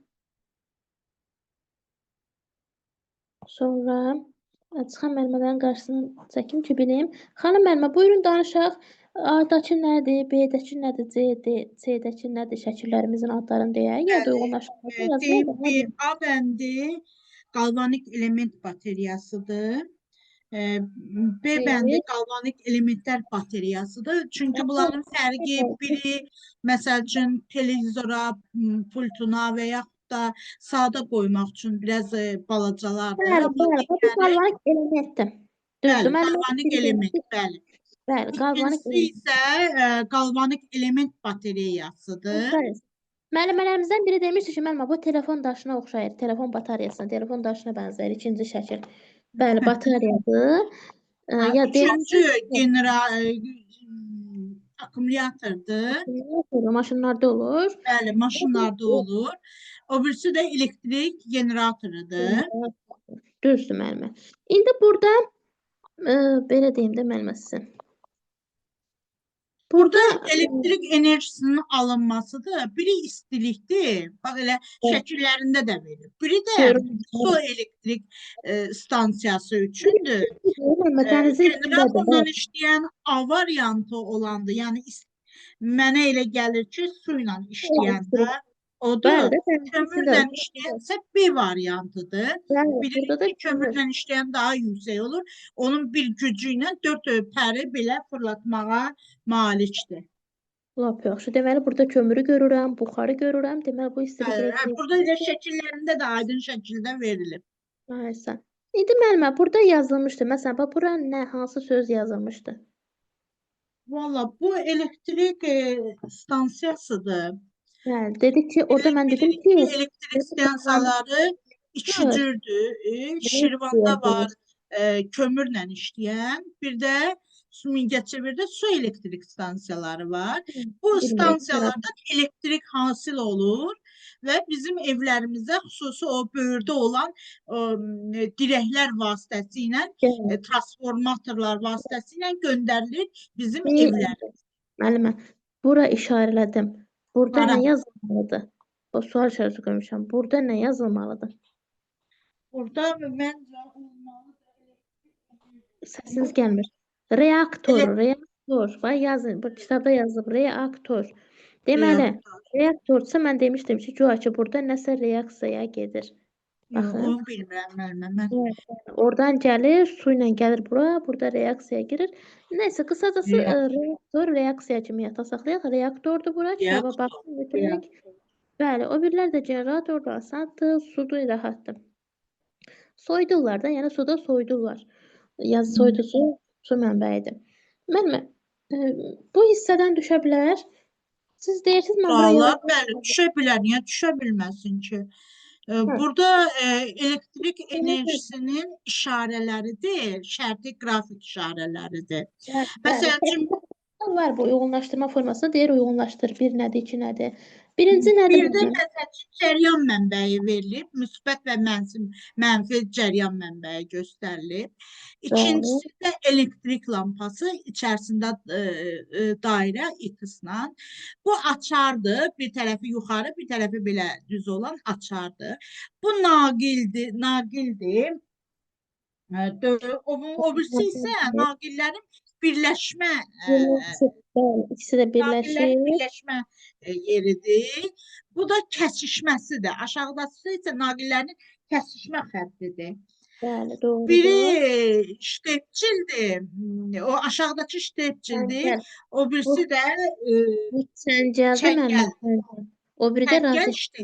Sonra çıxan müəllimələrin qarşısını çəkim ki, bilim. Xanım müəllimə, buyurun danışaq. A-dakı nədir, B-dəki nədir, C-dəki nədir, şəkillərimizin adlarını deyək. Ya da uyğunlaşdırmaq. A bəndi qalvanik element bateriyasıdır. B bəndi qalvanik elementlər bateriyasıdır. Çünki bunların fərqi biri, məsəl üçün, televizora, pultuna və yaxud da sadə qoymaq üçün biraz balacalardır. Bəli, bu qalvanik elementdir. Bəli, qalvanik element, bəli. Bəli, qalvanik İkincisi isə qalvanik element bateriyasıdır. Müəllimələrimizdən biri demişdi ki, müəllimə, bu telefon daşına oxşayır, telefon bataryasına, telefon daşına bənzəyir, ikinci şəkil. Bəli, bateriyadır. Üçüncü akkumulyatordur. Maşınlarda olur. Bəli, maşınlarda olur. O birisi də elektrik generatorudur. Düzdür müəllimə. İndi burada belə deyim də müəllimə sizə. Burada Burada elektrik enerjisinin alınmasıdır. Biri istilikdir. Bax elə şəkillərində də verir. Biri də görürəm. su elektrik stansiyası üçündür. Amma dənizin Generatorla içindədir. işləyən A variantı olandır. Yəni mənə elə gəlir ki, su ilə işləyəndə odur. Bəli, dənizin Kömürlə içindədir. işləyənsə B variantıdır. Bəli, burada da Birinci kömür. kömürlə işləyən daha yüksək olur. Onun bir gücü ilə 4 pəri belə fırlatmağa malikdir. Lap yaxşı. Deməli, burada kömürü görürəm, buxarı görürəm. Deməli, bu istilik elektrik. Burada elə şəkillərində də aydın şəkildə verilib. Aysa. İndi müəllimə, burada yazılmışdı. Məsələn, bax bura nə, hansı söz yazılmışdı? Valla bu elektrik stansiyasıdır. Bəli, dedik ki, orada mən dedim ki, Elektrik stansiyaları iki Evet. cürdür. Şirvanda var kömürlə işləyən, bir də Mingəçevirdə su elektrik stansiyaları var. Bu stansiyalardan elektrik hasil olur və bizim evlərimizə xüsusi o böyürdə olan dirəklər vasitəsilə, transformatorlar vasitəsilə göndərilir bizim evlərə. Müəllimə, bura işarələdim. Burada Hara? nə yazılmalıdır? O sual işarəsi qoymuşam. Burada nə yazılmalıdır? Burada məncə olmalı. Səsiniz gəlmir. Reaktor. Bax yazın. Bu kitabda yazılıb reaktor. Deməli, reaktorsa mən demişdim ki, güya ki, burada nəsə reaksiyaya gedir. Baxın. Onu bilmirəm müəllimə. Oradan gəlir, su ilə gəlir bura, burada reaksiyaya girir. Nəysə, qısacası reaktor reaksiya kimi yadda saxlayaq. Reaktordur bura, kitaba baxın, götürmək. Bəli, o birlər də generatordur, asandır, sudur, rahatdır. Soydurlar da, yəni suda soydurlar. Yazı soydusu su mənbəyidir. Müəllimə, bu hissədən düşə bilər. Siz deyirsiniz, mən buraya Suallar bəli, düşə bilər. Niyə düşə bilməsin ki? Burada elektrik enerjisinin işarələridir, şərti qrafik işarələridir. Məsələn üçün, var bu uyğunlaşdırma formasında deyir, uyğunlaşdır. Bir nədir, iki nədir? Birinci nədir? bir də məsələn cəryan mənbəyi verilib, müsbət və mənfi cəryan mənbəyi göstərilib. İkincisi də elektrik lampası içərisində dairə X-la. Bu açardır, bir tərəfi yuxarı, bir tərəfi belə düz olan açardır. Bu naqildir. O birisi isə naqillərin birləşmə İkisi də birləşir. birləşmə yeridir. Bu da kəsişməsidir. Aşağıdakısı isə naqillərin kəsişmə xəttidir. Bəli, doğru. Biri ştepçildir. O aşağıdakı ştepçildir. O birisi də çəngəl. O biri də razetka.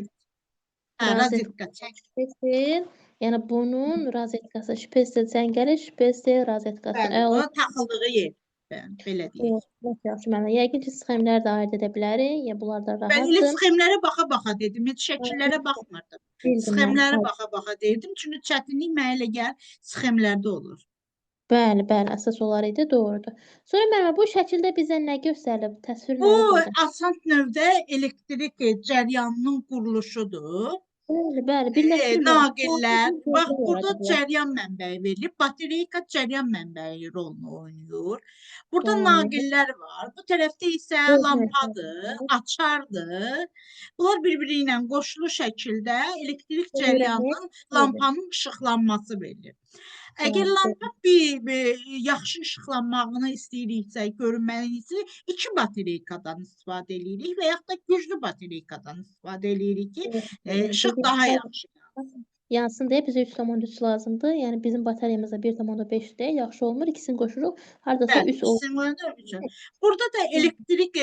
Yəni bunun razetkası, şpestel çəngəli, şpestel razetkası. O taxıldığı yer. Belə deyək. Yaxşı, mən yəqin ki, sxemlər də ayırt edə bilərik. Ya bunlar da Ben elə rahatdır. sxemlərə baxa-baxa dedim. Heç şəkillərə baxmırdım. Sxemlərə baxa-baxa dedim. Çünki çətinlik mənə elə gəlir sxemlərdə olur. Bəli, əsas olar idi, doğrudur. Sonra müəllimə, bu şəkildə bizə nə göstərilib? Təsvir Bu nədir burada? asan növdə elektrik cəryanının quruluşudur. Bəli, birləşdirmə. Naqillər, bax burada cəryan mənbəyi verilib. Batereyka cəryan mənbəyi rolunu oynayır. Burada naqillər var. Bu tərəfdə isə lampadır, açardır. Bunlar bir-biri ilə qoşulu şəkildə elektrik cəryanının lampanın işıqlanması verilir. Əgər lampa bir yaxşı işıqlanmağını istəyiriksə, görünməliysə, 2 batereykadan istifadə edirik və yaxud da güclü batereykadan istifadə edirik ki, işıq daha yaxşı yansın deyə bizə 3,3 lazımdır. Yəni bizim bateriyamızda 1,5-dir, yaxşı olmur. İkisini qoşuruq. Hardasa 3 olur. Burada da elektrik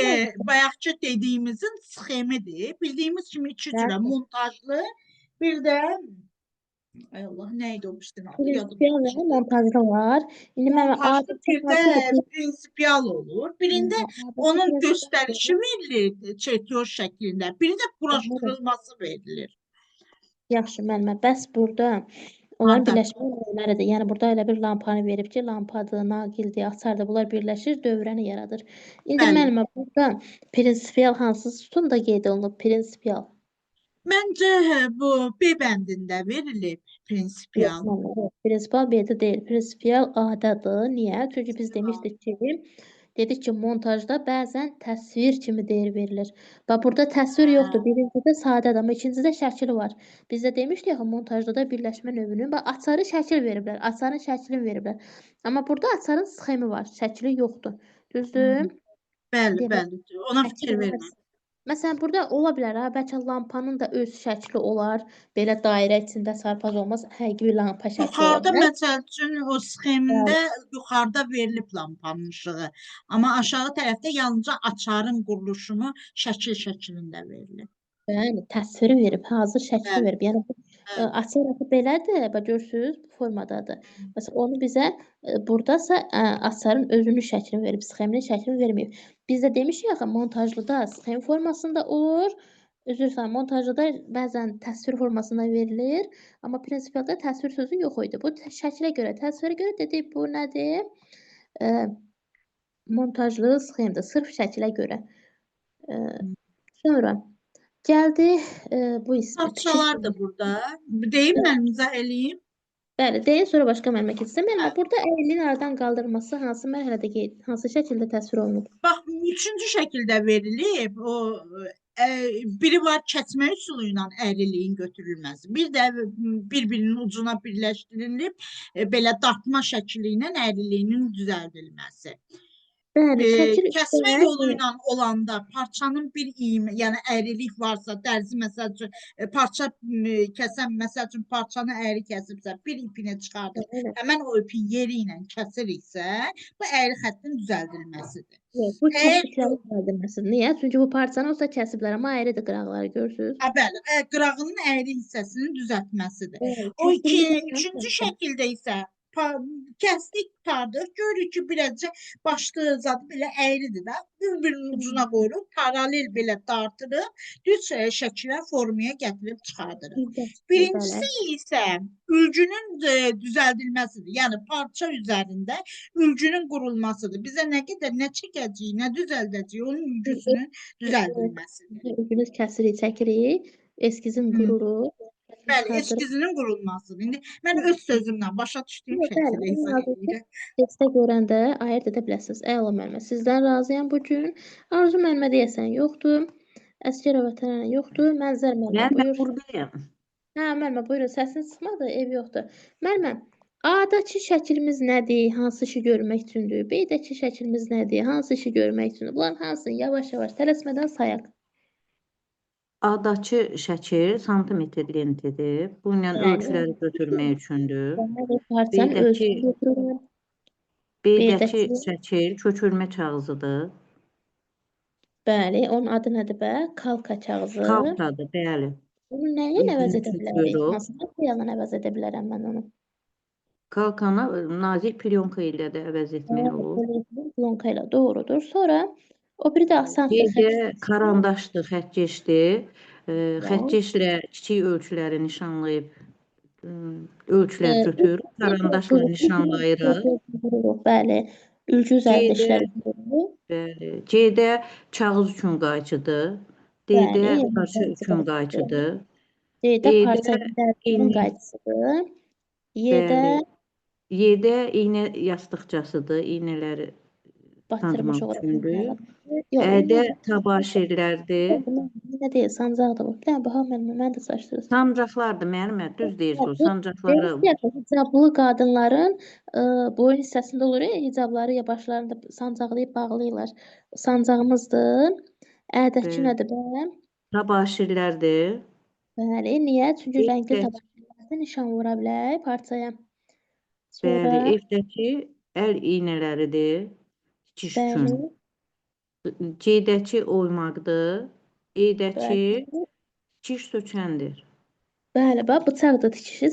bayaqca dediyimizin sxemidir. Bildiyimiz kimi 2 cürə montajlı, bir də ay Allah, nə idi o birinin adı? Prinsipial və montajlı var. İndi mən Montajlı bir də prinsipial olur. Birində onun göstərişi verilir çertyoz şəklində. Biri də quraşdırılması verilir. Yaxşı, müəllimə, bəs burada onlar birləşmə növləridir. Yəni burada elə bir lampanı verib ki, lampadır, naqildir, açardır. Bunlar birləşir, dövrəni yaradır. İndi müəllimə, burada prinsipial hansı sütunda qeyd olunub? Prinsipial. Məncə bu B bəndində verilib prinsipial. Prinsipial B-də deyil, prinsipial A-dadır. Niyə? Çünki biz demişdik ki, Dedik ki, montajda bəzən təsvir kimi deyir verilir. Bax, burada təsvir yoxdur. Birincidə sadədir, amma ikincidə şəkili var. Biz də demişdik axı, montajda da birləşmə növünün, bax, açarı şəkil veriblər, açarın şəklini veriblər. Amma burada açarın sxemi var, şəkili yoxdur. Düzdür? Bəli, Demək, bəli. Ona fikir şəkil vermə. var. Məsələn, burada ola bilər, ha, bəlkə lampanın da öz şəkli olar, belə dairə içində çarpaz olmaz, həqiqi bir lampa şəkli ola Yuxarıda bilər. məsəl üçün o sxemdə yuxarıda verilib lampanın işığı. Amma aşağı tərəfdə yalnızca açarın quruluşunu şəkilində verilib. Bəli, təsviri verib, hazır şəkli Bəli. verib. Yəni bu Bəli. açar axı belədir, bax görürsüz, bu formadadır. Məsələn, onu bizə burdasa açarın özünün şəklini verib, sxeminin şəklini verməyib. Biz də demişik axı, montajlıda sxem formasında olur. Üzr istəyirəm, montajlıda bəzən təsvir formasında verilir, amma prinsipialda təsvir sözü yox idi. Bu şəklə görə, təsvirə görə dedik, bu nədir? Montajlı sxemdir, sırf şəklə görə. Sonra gəldi bu Parçalar da burada. Deyim mən izah eləyim. Bəli, deyin, sonra başqa mənbə keçsəm. Yəni, burada əyriliyin aradan qaldırılması hansı mərhələdə, hansı şəkildə təsvir olunub? Bax, üçüncü şəkildə verilib. O biri var kəsmə üsulu ilə əyriliyin götürülməsi. Bir də bir-birinin ucuna birləşdirilib belə dartma şəkli ilə əyriliyin düzəldilməsi. Bəli, şəkil Kəsmə yolu ilə olanda parçanın bir iyimi, yəni əyrilik varsa, dərzi məsəl üçün parça kəsən, məsəl üçün parçanı əyri kəsibsə, bir ipini çıxardır, həmən o ipin yeri ilə kəsiriksə, bu əyri xəttin düzəldilməsidir. Yox, bu kəsiklərin düzəldilməsidir. Niyə? Çünki bu parçanı olsa kəsiblər, amma əyridir qıraqları, görürsünüz? Bəli, qırağının əyri hissəsinin düzəltməsidir. Bəli, O kəsilmiş üçüncü şəkildə isə kəsdik, qurtardıq. Görürük ki, birəcə başlığı zad belə əyridir də. Bir-birinin ucuna qoyuruq, paralel belə dartırıq, düz şəkilə, formaya gətirib çıxardırıq. Birincisi isə ülgünün düzəldilməsidir. Yəni parça üzərində ülgünün qurulmasıdır. Bizə nə qədər nə çəkəcəyik, nə düzəldəcəyik, onun ülgüsünün düzəldilməsidir. Ülgünüz kəsirik, çəkirik, eskizin qururuq. Bəli, eskizinin qurulmasıdır. İndi mən öz sözümlə başa düşdüyüm şəkildə izah edirəm. Testdə görəndə ayırt edə biləsiniz. Əla müəllimə, sizdən razıyam bu gün. Arzu müəllimə deyəsən yoxdur. Əsgərova Vətənə yoxdur. Mənzər müəllimə Mən buyur. buradayım. Hə, müəllimə buyurun. Səsiniz çıxmadı, ev yoxdur. Müəllimə, A-dakı şəklimiz nədir? Hansı işi görmək üçündür? B-dəki şəklimiz nədir? Hansı işi görmək üçündür? Bunların hansını yavaş-yavaş tələsmədən sayaq. A-dakı şəkil santimetr lentidir. Bununla ölçüləri götürmək üçündür. Parçanın ölçüsünü götürürəm. B-dəki şəkil köçürmə kağızıdır. Bəli, onun adı nədir bə? Kalka kağızı. Kalkadır, bəli. Bunu nə ilə əvəz edə bilərik? Yox. Hansı materialla əvəz edə bilərəm mən onu? Kalkanı nazik plyonka ilə də əvəz etmək olur. Plonka ilə doğrudur. Sonra o biri də asandır. B-də karandaşdır, xətkeşdir. Xətkeşlə kiçik ölçüləri nişanlayıb ölçülər götür, karandaşla nişanlayırıq. Bəli, ülgü üzərində işlər görülür. Bəli. C-də kağız üçün qayçıdır. D-də parça üçün qayçıdır. D-də parça üçün qayçısıdır. Y-də Y-də iynə yastıqçasıdır, iynələri batırmış sancmaq olaraq. üçündür. Ə-də tabaşirlərdir. Nə deyil, sancaqdır bu. Bir dənə baxa mən də saçdırırsın. Sancaqlardır, mənimə düz deyirsən, sancaqları. Hicablı qadınların boyun hissəsində olur ya, hicabları ya başlarında sancaqlayıb bağlayırlar. Sancağımızdır. Ə-dəki nədir bə? Tabaşirlərdir. Bəli, niyə? Çünki Evdəki- rəngli tabaşirlərdə nişan vura bilər parçaya. Bəli, evdəki əl iynələridir. Tikiş üçün. Bəli, C-dəki oymaqdır. E-dəki bəli. tikiş sökəndir. Bəli, bax bıçaqdır tikişi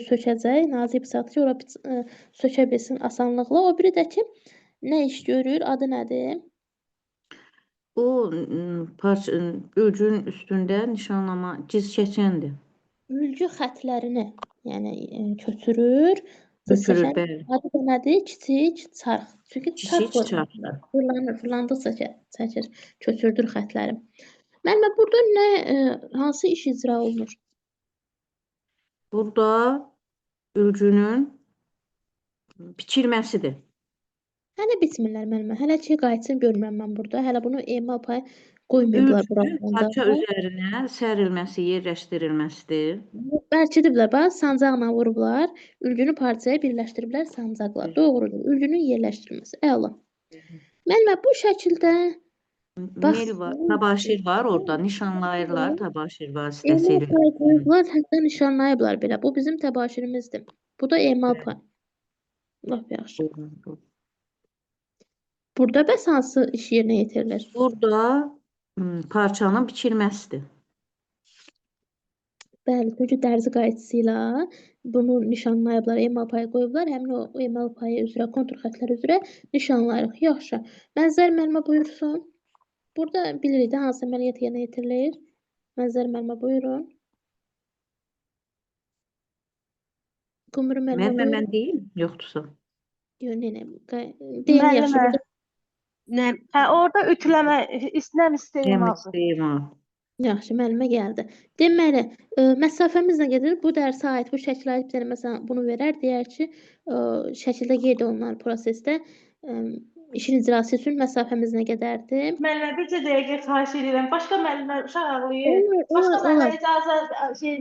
sökəcək, nazik bıçaqdır ki, ora sökə bilsin asanlıqla. O biri də ki, nə iş görür, adı nədir? O ölçünün üstündə nişanlama ciz keçəndir. Ülgü xətlərini, yəni köçürür. Köçürür, bəli. Adı da nədir? Kiçik çarx. Çünki çarx Kiçik çarxdır. fırlandıqca çəkir, köçürdür xətləri. Müəllimə, burada nə hansı iş icra olunur? Burada ülgünün biçilməsidir. Hələ bitmirlər müəllimə. Hələ ki qayıtsın görmürəm mən burada. Hələ bunu emal pay qoymayıblar Üçü buralarda. parça üzərinə sərilməsi, yerləşdirilməsidir. Bərkidiblər, bax, sancaqla vurublar. Ülgünü parçaya birləşdiriblər sancaqla. Doğrudur. Ülgünün yerləşdirilməsi. Əla. Müəllimə, bu şəkildə Mel var, tabaşir var orada, nişanlayırlar, tabaşir emal vasitəsilə. pay qoyublar, hətta nişanlayıblar belə. Bu bizim təbaşirimizdir. Bu da emal pay. Lap yaxşı. Burada bəs hansı iş yerinə yetirilir? Burada parçanın biçilməsidir. Bəli, çünki dərzi qayçısıyla bunu nişanlayıblar, emal payı qoyublar. Həmin o emal payı üzrə, kontur xətlər üzrə nişanlayırıq. Yaxşı. Mənzər müəllimə buyursun. Burada bilirik də hansı əməliyyat yerinə yetirilir. Mənzər müəllimə buyurun. Qumru müəllimə buyurun. Mən deyim, yoxdursa. Yox, nənə. Deyim yaxşı. Müəllimə, Burada Nə orada ütüləmə, istənəm istəyim. yaxşı, müəllimə gəldi. Deməli, məsafəmiz nə qədər? Bu dərsə aid, bu şəkilə aid bir dənə məsələn bunu verər, deyər ki, şəkildə qeyd olunan prosesdə işin icrası üçün məsafəmiz nə qədərdir? Müəllimə, bircə dəqiqə xahiş edirəm. Başqa müəllimlər uşaq ağlayır. Başqa Olar. müəllimə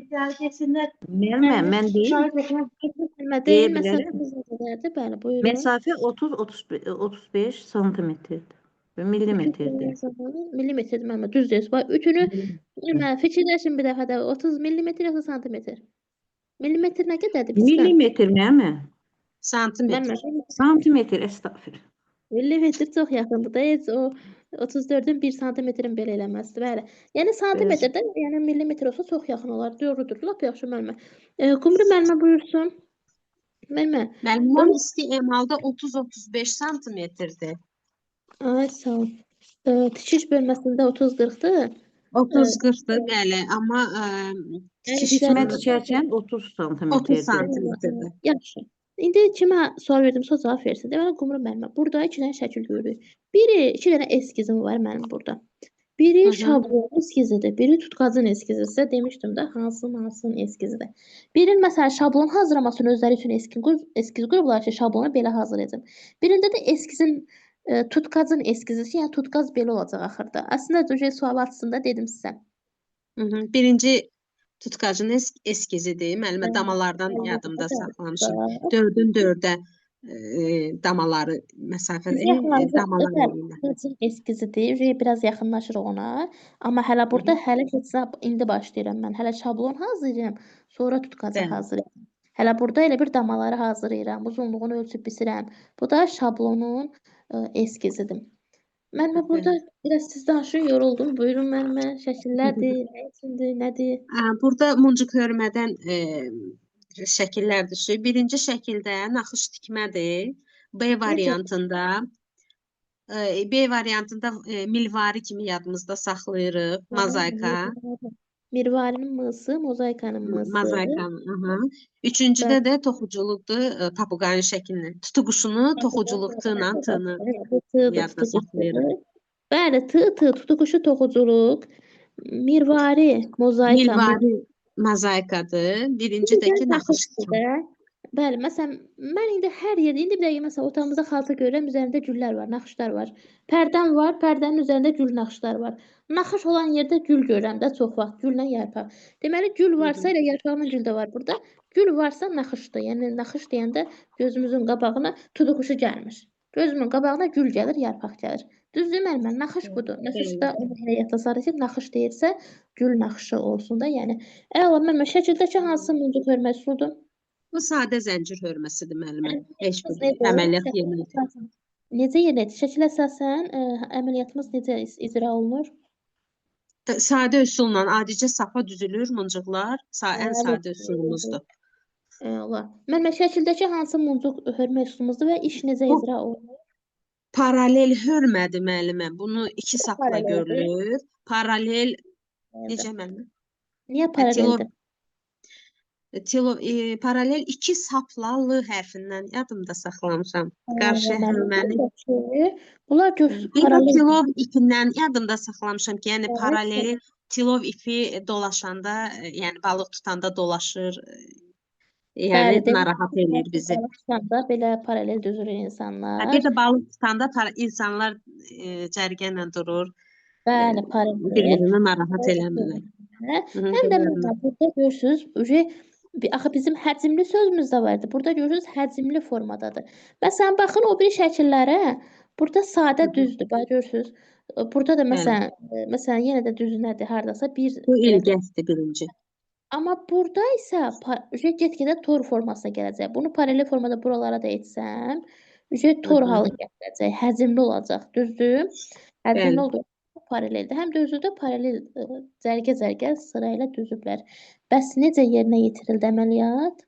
icazə keçsinlər. Müəllimə, mən deyim, Müəllimə deyə deyil, bilərəm. məsafəmiz nə qədərdir? Bəli, buyurun. Məsafə 30-35 santimetrdir. Millimetrdir. Millimetrdir müəllimə, düz deyirsiz. Bax, ütünü müəllimə fikirləşin bir dəfə də 30 millimetr yoxsa santimetr? Millimetr nə qədərdir bizdən? Millimetr müəllimə. santimetr? Müəllimə, Santimetr, əstəğfir. millimetr çox yaxındır da, heç o 34-ün 1 santimetrin belə eləməzdir. Bəli. Yəni santimetrdə, yəni millimetr olsa çox yaxın olar. Doğrudur. Lap yaxşı müəllimə. Qumru müəllimə buyursun. Müəllimə. Müəlliməm isti emalda 30-35 santimetrdir. Ay sağ ol. Tikiş bölməsində 30-40-dır. 30-40-dır, bəli, amma Şişmə tikərkən 30 30 santimetrdir. santimetrdir. Yaxşı. İndi kimə sual verdim, sonra cavab versin. Deməli, Qumru müəllimə, burada 2 dənə şəkil görürük. Biri, 2 dənə eskizim var mənim burada. Biri şablon eskizidir, biri tutqazın eskizi. Sizə demişdim də, hansının eskizidir. Birinin məsələn şablon hazırlamasını özləri üçün eskiz qurublar ki, şablonu belə hazırlayacağım. Birində də eskizin tutqazın eskizi, yəni tutqaz belə olacaq axırda. Əslində sual açısında dedim sizə. Birinci tutqacın eskizidir. Müəllimə damalardan yadımda saxlamışam. 4-ün 4-ə damaları məsafə damalar eləyirlər. Tutqazın eskizidir. Biraz yaxınlaşırıq ona. Amma hələ burada hələ hesab indi başlayıram mən. Hələ şablon hazırlayıram, sonra tutqazı hazırlayıram. Hələ burada elə bir damaları hazırlayıram. Uzunluğunu ölçüb biçirəm. Bu da şablonun eskizidir. Müəllimə burada biraz siz danışın, yoruldum. Buyurun müəllimə, şəkillərdir, nə üçündür, nədir? Burada muncuq hörmədən şəkillər düşür. Birinci şəkildə naxış tikmədir. B variantında milvari kimi yadımızda saxlayırıq. Mozaika. Mirvarinin mısı, mozaikanın mısı. Mozaikanın. Üçüncüdə də toxuculuqdur, papuqayın şəklini. Tutuquşunu toxuculuqla tığını yadda saxlayırıq. Bəli, tığ, tutuquşu toxuculuq, mirvari, mozaika. Milvari mozaikadır. Birinci də ki, naxış tikmə. Bəli, məsələn, mən indi hər yerdə, indi bir dəqiqə məsələn, otağımızda xalça görürəm, üzərində güllər var, naxışlar var. Pərdəm var, pərdənin üzərində gül naxışlar var. Naxış olan yerdə gül görürəm də çox vaxt, gülla yarpaq. Deməli, gül varsa elə yarpaqla gül də var burada. Gül varsa naxışdır. Yəni naxış deyəndə gözümüzün qabağına tutuquşu gəlmir. Gözümün qabağına gül gəlir, yarpaq gəlir. Düzdür müəllimə, naxış budur. Naxışda onu elə yadda salırıq ki, naxış deyilsə gül naxışı olsun da, yəni. Əla müəllimə, şəkildəki hansı muncuq hörmə üsuludur? Bu sadə zəncir hörməsidir müəllimə. Heç bir əməliyyat yerinə yetirir. Necə yerinə yetirir? Şəkil əsasən əməliyyatımız necə icra olunur? Sadə üsulla adicə sapa düzülür muncuqlar. Ən sadə üsulumuzdur. Müəllimə, şəkildəki hansı muncuq hörmə üsulumuzdur və iş necə icra olunur? Paralel hörmədir müəllimə. Bunu 2 sapla görülür. Paralel necə müəllimə? Niyə paraleldir? Paralel 2 sapla L hərfindən yadımda saxlamışam. Qarşı hörməni. Bunlar paralel. Tilov ipindən yadımda saxlamışam ki, yəni paraleli tilov ipi dolaşanda, yəni balıq tutanda dolaşır. Yəni Bəli, narahat eləyir bizi. tutanda belə paralel düzülür Bir insanlar. də balıq tutanda insanlar cərgənlə durur. Bəli, paralel. Bir-birini narahat eləmirlər. Həm də Görürlər. burada görürsünüz, axı bizim həcmli sözümüz də vardı. Burada görürsünüz həcmli formadadır. Məsələn, baxın o biri şəkillərə. Burada sadə düzdür. Bax görürsünüz. Burada da məsələn yenə də düz nədir? Hardasa bir Bu belə bir- ilgəkdir birinci. Amma burada isə get-gedə tor formasına gələcək. Bunu paralel formada buralara da etsəm, tor halı gətirəcək, həcmli olacaq, düzdür? Həcmli Bəli. olduğu paraleldir. Həm də özü də paralel cərgə sırayla düzüblər. Bəs necə yerinə yetirildi əməliyyat?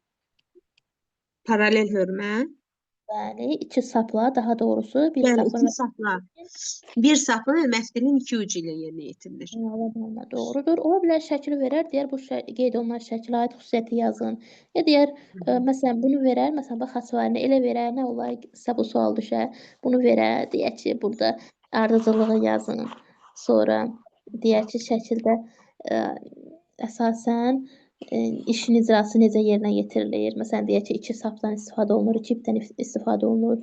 Paralel hörmə. Bəli, iki sapla, daha doğrusu bir Bəli, sapın iki sapla. Bir sapın məftilin iki ucu ilə yerinə yetirilir. Doğrudur. Ola bilər şəkili verər, deyər bu qeyd olunan şəkilə aid xüsusiyyəti yazın. Ya deyər, məsələn bunu verər, məsələn bax xaçvarını elə verər, nə olar sizə bu sual düşər. Bunu verər, deyək ki, burada ardıcıllığı yazın. Sonra deyək ki, şəkildə əsasən işin icrası necə yerinə yetirilir? Məsələn, deyək ki, iki sapdan istifadə olunur, iki ipdən istifadə olunur.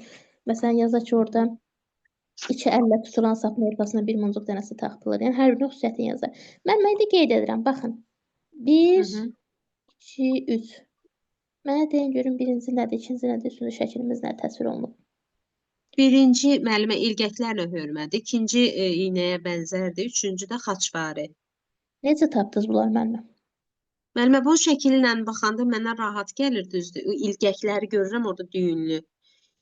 Məsələn, yazaq ki, orada iki əllə tutulan sapın ortasına bir muncuq dənəsi taxılır. Yəni, hər birinin xüsusiyyətini yazar. Mən indi qeyd edirəm, baxın. 1, 2, 3. Mənə deyin, görün, birinci nədir, ikinci nədir, üçüncü şəklimiz nədir, təsvir olunub. Birinci müəllimə ilgəklərlə hörmədir, ikinci iynəyə bənzərdir, üçüncü də xaçvari. Necə tapdınız bunlar müəllimə? Müəllimə, bu şəkillə baxanda mənə rahat gəlir, düzdür. O ilgəkləri görürəm orada düyünlü.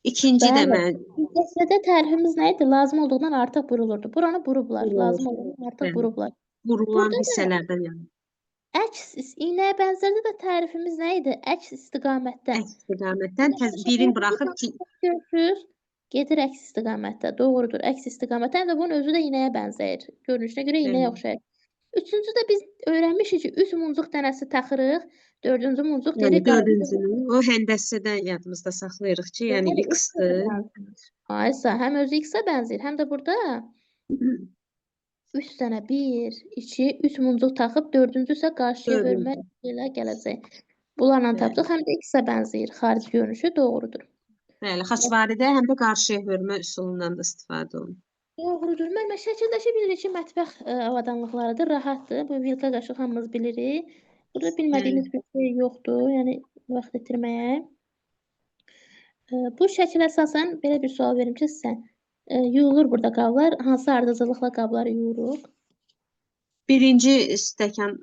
İkinci də mən İlgəklərdə tərifimiz nə idi? Lazım olduğundan artıq burulurdu. Buranı burublar. Lazım olduğundan artıq burublar. vurulan hissələrdən yəni. Əks iynəyə bənzərdə də tərifimiz nə idi? Əks istiqamətdən. Əks istiqamətdən birini buraxıb ki, Görürsünüz, gedir əks istiqamətdə. Doğrudur, əks istiqamətdən və bunun özü də iynəyə bənzəyir. Görünüşünə görə iynəyə oxşayır. Üçüncü də biz öyrənmişik ki, 3 muncuq dənəsi taxırıq, dördüncü muncuq yəni deyirik. dördüncünü o həndəsədən yadımızda saxlayırıq ki, yəni X-dır. Aysa, həm özü X-a bənzəyir, həm də burada 3 dənə 1, 2, 3 muncuq taxıb, dördüncü isə qarşıya hörmə ilə gələcək. Bunlarla tapdıq, həm də X-a bənzəyir, xarici görünüşü doğrudur. Bəli, xaçvaridə həm də qarşıya hörmə üsulundan da istifadə olunur. Doğrudur. Mən şəkildəki bilirik ki, mətbəx avadanlıqlarıdır, rahatdır. Bu vilka qaşıq hamımız bilirik. Burada bilmədiyimiz bir şey yoxdur, yəni vaxt itirməyə. Bu şəkil əsasən belə bir sual verim ki, sizə. Yuyulur burada qablar. Hansı ardıcıllıqla qabları yuyuruq? Birinci stəkan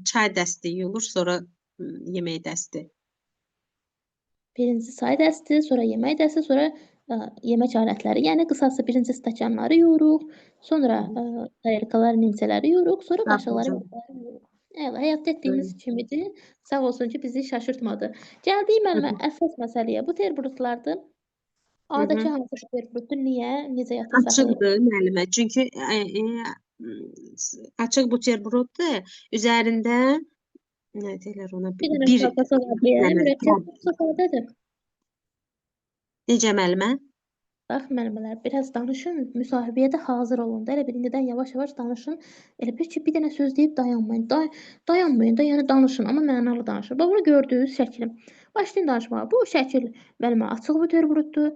çay dəsti yuyulur, sonra yemək dəsti. Birinci çay dəsti, sonra yemək dəsti, sonra yemək alətləri. Yəni qısası birinci stəkanları yuyuruq, sonra tarelkalar, nimçələri yuyuruq, sonra qaşıqları yuyuruq. Həyatda etdiyimiz kimidir. Sağ olsun ki, bizi şaşırtmadı. Gəldik müəllimə əsas məsələyə. Bu terbrutlardır. Adakı hansı terbrutdur? Niyə? Necə yadda saxlayır? Açıqdır müəllimə. Çünki açıq buterbrotdur. Üzərində nə deyirlər ona? Bir dənə şapkası var deyə, mürəkkəb sadədir. Necə müəllimə? Bax müəllimələr, biraz danışın, müsahibəyə də hazır olun da. Elə bir indidən yavaş-yavaş danışın. Elə bir ki, bir dənə söz deyib dayanmayın. Dayanmayın da, yəni danışın, amma mənalı danışın. Bax, bunu gördünüz şəklim. Başlayın danışmağa. Bu şəkil müəllimə açıq buterbrotdur,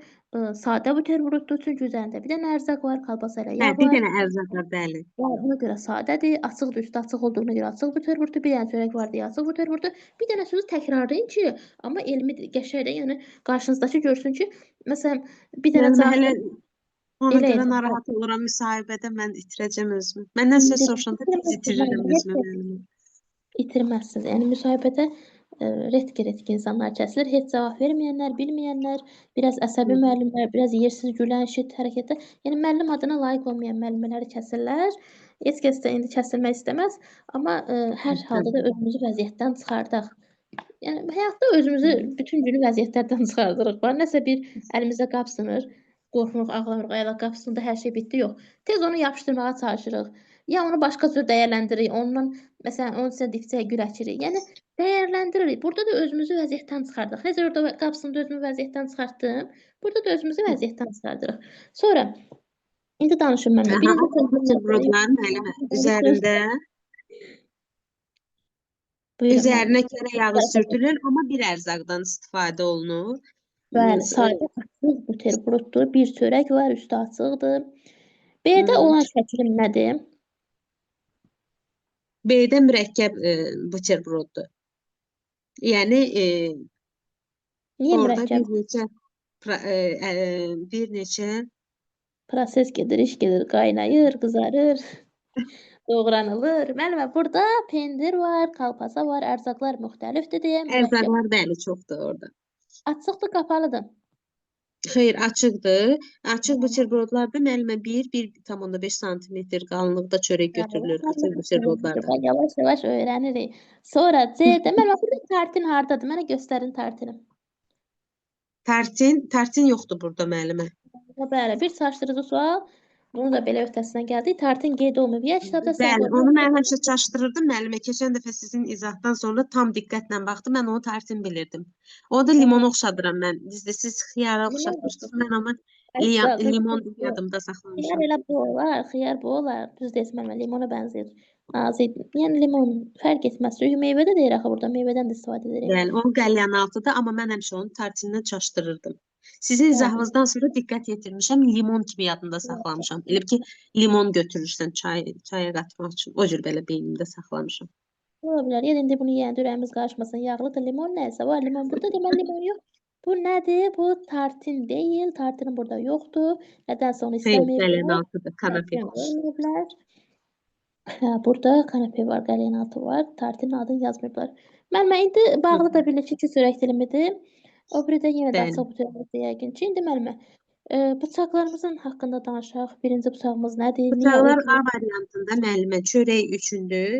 sadə buterbrotdur. Çünki üzərində bir dənə ərzaq var, kolbasa ilə yağ var. Bir dənə ərzaq var, bəli. Buna görə sadədir, açıqdır, üstü açıq olduğuna görə açıq buterbrotdur. Bir dənə çörək var deyə açıq buterbrotdur. Bir dənə sözü təkrarlayın ki, amma elmi qəşəngdir. Yəni qarşınızdakı görsün ki, məsələn, bir dənə Hələ ona Elə görə edin. narahat oluram müsahibədə mən itirəcəm özümü. Məndən söz soruşanda tez itirirəm özümü müəllimə. itirməzsiniz. Yəni müsahibədə retki insanlar kəsilir. Heç cavab verməyənlər, bilməyənlər, biraz əsəbi müəllimlər, biraz yersiz gülən, şit hərəkətdə. Yəni müəllim adına layiq olmayan müəllimələri kəsirlər. Heç kəs də indi kəsilmək istəməz, amma hər halda da özümüzü vəziyyətdən çıxardaq. Yəni həyatda özümüzü bütün günü vəziyyətlərdən çıxardırıq. Var nəsə bir əlimizə qab sınır, qorxuruq, ağlamırıq, ayaq qapısında hər şey bitdi, yox. Tez onu yapışdırmağa çalışırıq. Ya onu başqa cür dəyərləndiririk, ondan məsələn onun sizə dikcəyə gül əkirik. Yəni dəyərləndiririk. Burada da özümüzü vəziyyətdən çıxardıq. Necə orada qapısında özümü vəziyyətdən çıxartdım, burada da özümüzü vəziyyətdən çıxardırıq. Sonra indi danışın mənimlə. Buterbrotların müəllimə üzərində Buyurun Üzərinə müəllim. kərə yağı sürtülür, amma bir ərzaqdan istifadə olunur. Bəli, sadə açıq buterbrotdur. Bir çörək var, üstü açıqdır. B-də Hmm. olan şəklim nədir? B-də mürəkkəb buterbroddur. Yəni Niyə orada mürəkkəb? bir neçə Proses gedir, iş gedir, qaynayır, qızarır, doğranılır. Müəllimə, burada pendir var, kalpasa var, ərzaqlar müxtəlifdir deyə mürəkkəb. ərzaqlar bəli çoxdur orada. Açıqdır, qapalıdır. Xeyr, açıqdır. Açıq buterbrodlarda müəllimə 1,5 sm qalınlıqda çörək götürülür açıq buterbrodlarda. Yavaş-yavaş öyrənirik. Sonra C-də müəllimə, burada tartin hardadır? Mənə göstərin tartini. Tartin yoxdur burada müəllimə. Bəli, bir çaşdırıcı sual. Bunu da belə öhdəsindən gəldik. Tartin qeyd olunub. Ya kitabda Bəli, onu mən həmişə çaşdırırdım müəllimə. Keçən dəfə sizin izahdan sonra tam diqqətlə baxdım. Mən onu tartin bilirdim. O da limon oxşadıram mən. Düzdür, siz xiyara oxşatmışdınız. Mən amma limon yadımda Xiyar saxlamışam. elə bu olar, xiyar bu olar. Düz deyirsən müəllimə, limona bənzəyir. Nazik. Yəni limon fərq etməz. Çünki meyvədə deyir axı burada, meyvədən də istifadə edirik. Bəli, o qəlyanaltıdır, amma mən həmişə onu tartindən çaşdırırdım. Sizin izahınızdan sonra diqqət yetirmişəm, limon kimi yadımda saxlamışam. Elə bil ki, limon götürürsən çaya qatmaq üçün. O cür belə beynimdə saxlamışam. Ola bilər. Yəni indi bunu yeyəndə ürəyimiz qarışmasın. Yağlıdır limon nəsə var. Limon burada deməli limon yox. Bu nədir? Bu tartin deyil. Tartinin burada yoxdur. Nədənsə onu Xeyr, istəməyiblər. qəlyanaltıdır, kanapə. Verməyiblər. Hə, burada kanapə var, qəlyanaltı var. Tartinin adını yazmayıblar. Müəllimə, indi bağlı da bilir ki, çörək dilimidir. O biridə yenə də Bəli. açıq buterbrod yəqin ki. İndi müəllimə, bıçaqlarımızın haqqında danışaq. Birinci bıçağımız nədir? Niyə Bıçaqlar o A variantında müəllimə çörək üçündür.